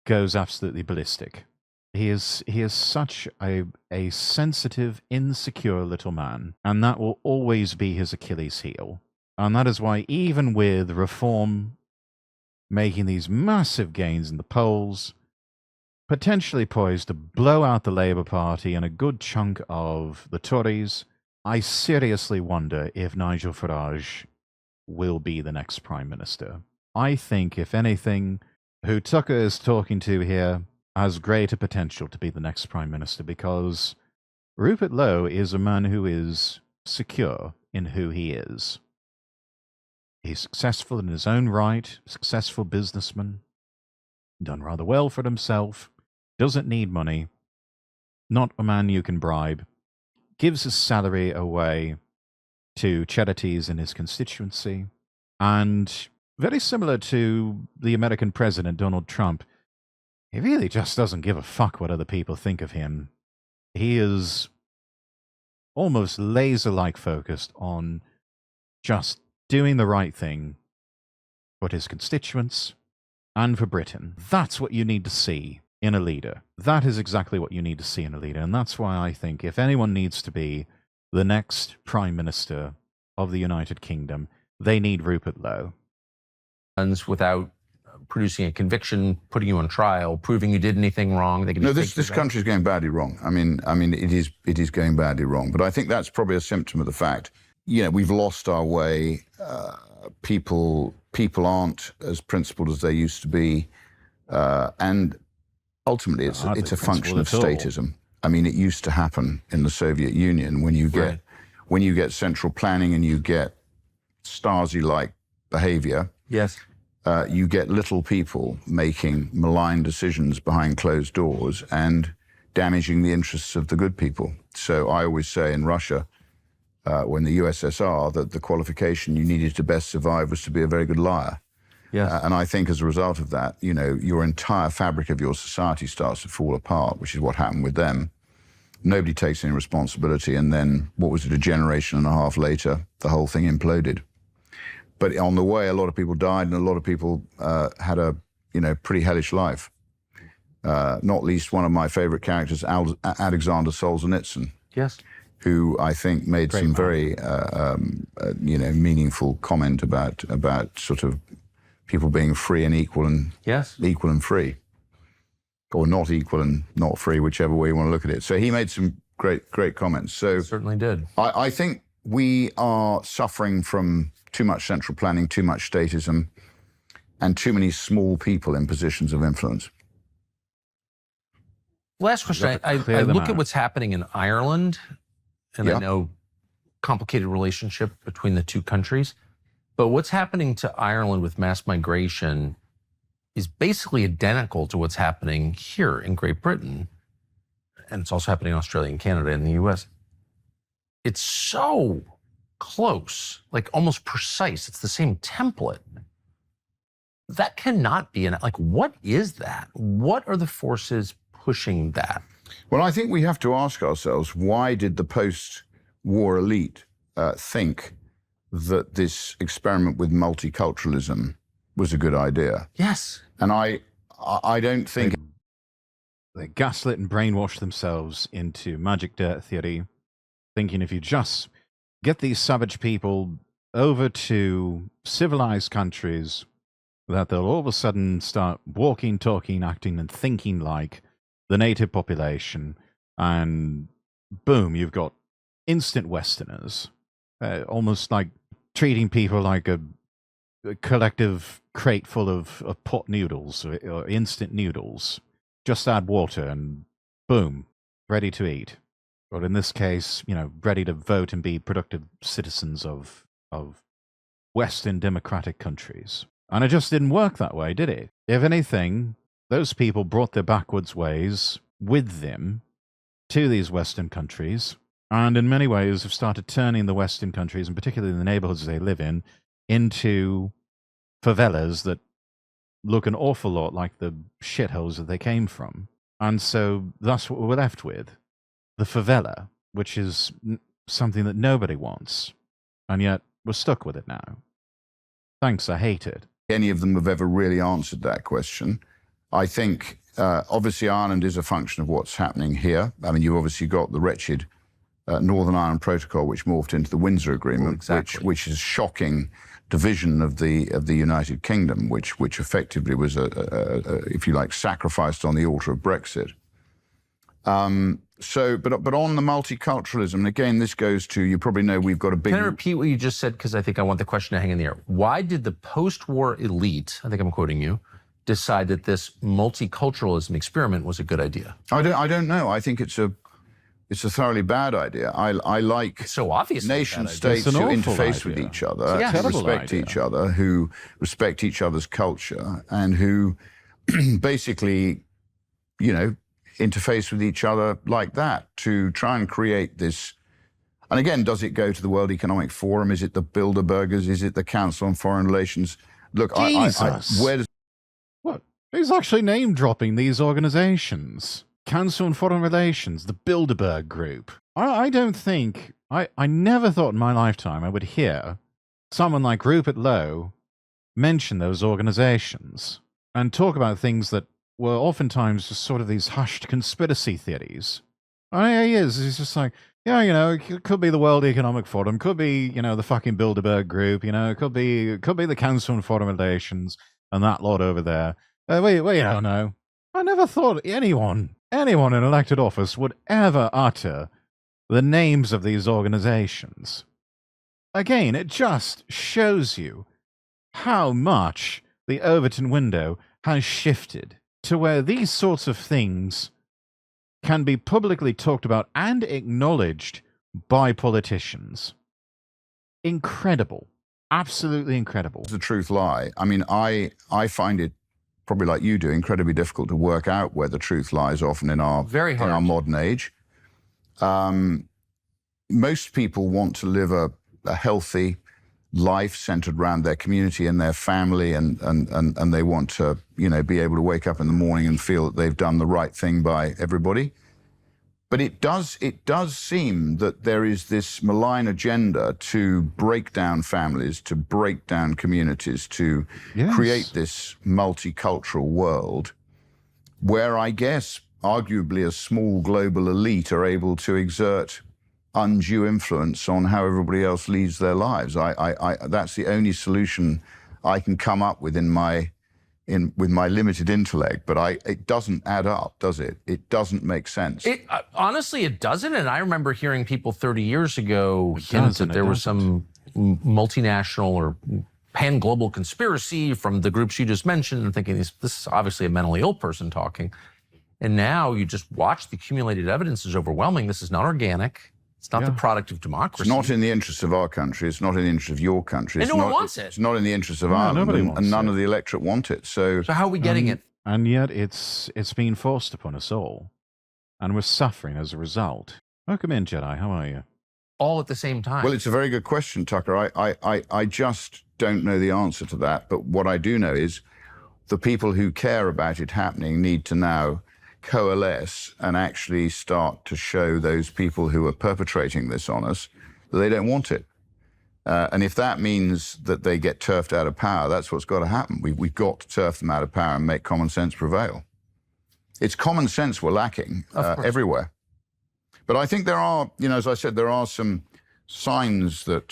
[SPEAKER 1] goes absolutely ballistic. He is such a sensitive, insecure little man, and that will always be his Achilles heel. And that is why, even with Reform making these massive gains in the polls, potentially poised to blow out the Labour Party and a good chunk of the Tories, I seriously wonder if Nigel Farage will be the next Prime Minister. I think, if anything, who Tucker is talking to here has greater potential to be the next Prime Minister, because Rupert Lowe is a man who is secure in who he is. He's successful in his own right, successful businessman, done rather well for himself, doesn't need money, not a man you can bribe, gives his salary away to charities in his constituency, and very similar to the American president, Donald Trump, he really just doesn't give a fuck what other people think of him. He is almost laser-like focused on just doing the right thing for his constituents and for Britain. That's what you need to see in a leader. That is exactly what you need to see in a leader. And that's why I think if anyone needs to be the next Prime Minister of the United Kingdom, they need Rupert Lowe.
[SPEAKER 2] Without producing a conviction, putting you on trial, proving you did anything wrong. They can
[SPEAKER 3] No, this country is going badly wrong. I mean, it is going badly wrong. But I think that's probably a symptom of the fact, we've lost our way. People aren't as principled as they used to be, and ultimately, it's a function of statism. I mean, it used to happen in the Soviet Union when you get central planning and you get Stasi-like behavior.
[SPEAKER 2] Yes.
[SPEAKER 3] You get little people making malign decisions behind closed doors and damaging the interests of the good people. So I always say in Russia, when the USSR, that the qualification you needed to best survive was to be a very good liar.
[SPEAKER 2] Yes.
[SPEAKER 3] And I think as a result of that, your entire fabric of your society starts to fall apart, which is what happened with them. Nobody takes any responsibility. And then, what was it, a generation and a half later, the whole thing imploded. But on the way, a lot of people died, and a lot of people had a, pretty hellish life. Not least one of my favorite characters, Alexander Solzhenitsyn.
[SPEAKER 2] Yes.
[SPEAKER 3] Who I think made some very, meaningful comment about sort of people being free and equal and equal and free, or not equal and not free, whichever way you want to look at it. So he made some great comments. So
[SPEAKER 2] Certainly did.
[SPEAKER 3] I think we are suffering from too much central planning, too much statism, and too many small people in positions of influence.
[SPEAKER 2] Last question. I look at what's happening in Ireland, and I know complicated relationship between the two countries, but what's happening to Ireland with mass migration is basically identical to what's happening here in Great Britain, and it's also happening in Australia and Canada and the US. It's so close, like almost precise. It's the same template. That cannot be what is that? What are the forces pushing that?
[SPEAKER 3] Well, I think we have to ask ourselves, why did the post-war elite think that this experiment with multiculturalism was a good idea?
[SPEAKER 2] Yes.
[SPEAKER 3] And I don't think...
[SPEAKER 1] They gaslit and brainwashed themselves into magic dirt theory, thinking if you just get these savage people over to civilized countries, that they'll all of a sudden start walking, talking, acting, and thinking like the native population, and boom, you've got instant Westerners, almost like treating people like a collective crate full of pot noodles or instant noodles. Just add water and boom, ready to eat. Or in this case, ready to vote and be productive citizens of Western democratic countries. And it just didn't work that way, did it? If anything, those people brought their backwards ways with them to these Western countries, and in many ways have started turning the Western countries, and particularly the neighborhoods they live in, into favelas that look an awful lot like the shitholes that they came from. And so that's what we're left with. The favela, which is something that nobody wants, and yet we're stuck with it now. Thanks, I hate it.
[SPEAKER 3] Any of them have ever really answered that question. I think, obviously, Ireland is a function of what's happening here. I mean, you've obviously got the wretched Northern Ireland Protocol, which morphed into the Windsor Agreement, which is shocking division of the United Kingdom, which effectively was if you like, sacrificed on the altar of Brexit. But on the multiculturalism, and again, this goes to, you probably know we've got a big...
[SPEAKER 2] Can I repeat what you just said? Because I think I want the question to hang in the air. Why did the post-war elite, I think I'm quoting you, decide that this multiculturalism experiment was a good idea?
[SPEAKER 3] I don't know. I think it's a thoroughly bad idea. I like
[SPEAKER 2] so obvious
[SPEAKER 3] nation states who interface with each other, who respect each other, who respect each other's culture, and who basically, interface with each other like that to try and create this. And again, does it go to the World Economic Forum? Is it the Bilderbergers? Is it the Council on Foreign Relations? Look, where does...
[SPEAKER 1] What? Who's actually name-dropping these organizations? Council on Foreign Relations, the Bilderberg Group. I don't think... I never thought in my lifetime I would hear someone like Rupert Lowe mention those organizations and talk about things that were oftentimes just sort of these hushed conspiracy theories. He's just like, it could be the World Economic Forum, could be, the fucking Bilderberg Group, it could be the Council on Foreign Relations and that lot over there. We don't know. I never thought anyone in elected office would ever utter the names of these organizations. Again, it just shows you how much the Overton window has shifted to where these sorts of things can be publicly talked about and acknowledged by politicians. Incredible. Absolutely incredible.
[SPEAKER 3] The truth lie. I mean, I find it, probably like you do, incredibly difficult to work out where the truth lies often in our modern age. Most people want to live a healthy life centered around their community and their family, and they want to, be able to wake up in the morning and feel that they've done the right thing by everybody. But it does seem that there is this malign agenda to break down families, to break down communities, to create this multicultural world where I guess arguably a small global elite are able to exert undue influence on how everybody else leads their lives. That's the only solution I can come up with with my limited intellect, but it doesn't add up, does it? It doesn't make sense.
[SPEAKER 2] Honestly, it doesn't. And I remember hearing people 30 years ago hint that there was some multinational or pan-global conspiracy from the groups you just mentioned, and thinking this is obviously a mentally ill person talking. And now you just watch the accumulated evidence is overwhelming. This is not organic. It's not the product of democracy.
[SPEAKER 3] It's not in the interest of our country. It's not in the interest of your country.
[SPEAKER 2] And no one wants it.
[SPEAKER 3] It's not in the interest of Ireland, and none of the electorate want it. So
[SPEAKER 2] how are we getting it?
[SPEAKER 1] And yet it's being forced upon us all. And we're suffering as a result. Welcome in, Jedi. How are you?
[SPEAKER 2] All at the same time.
[SPEAKER 3] Well, it's a very good question, Tucker. I just don't know the answer to that. But what I do know is the people who care about it happening need to now coalesce and actually start to show those people who are perpetrating this on us that they don't want it. And if that means that they get turfed out of power, that's what's got to happen. We've got to turf them out of power and make common sense prevail. It's common sense we're lacking everywhere. But I think there are, as I said, there are some signs that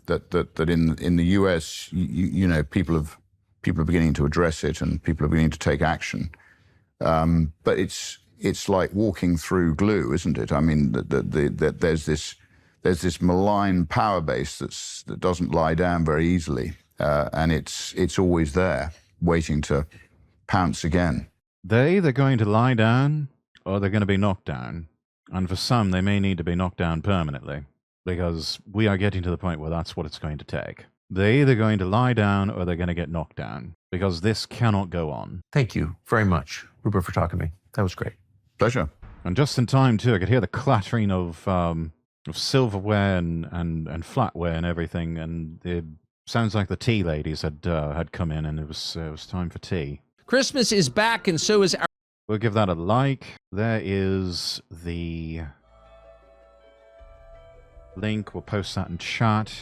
[SPEAKER 3] that in the US, people are beginning to address it and people are beginning to take action. But it's like walking through glue, isn't it? I mean, there's this malign power base that doesn't lie down very easily, and it's always there, waiting to pounce again.
[SPEAKER 1] They're either going to lie down or they're going to be knocked down, and for some, they may need to be knocked down permanently because we are getting to the point where that's what it's going to take. They're either going to lie down or they're going to get knocked down because this cannot go on.
[SPEAKER 2] Thank you very much, Rupert, for talking to me. That was great.
[SPEAKER 3] Pleasure.
[SPEAKER 1] And just in time, too, I could hear the clattering of silverware and flatware and everything, and it sounds like the tea ladies had come in, and it was time for tea.
[SPEAKER 5] Christmas is back, and so is our...
[SPEAKER 1] We'll give that a like. There is the link. We'll post that in chat.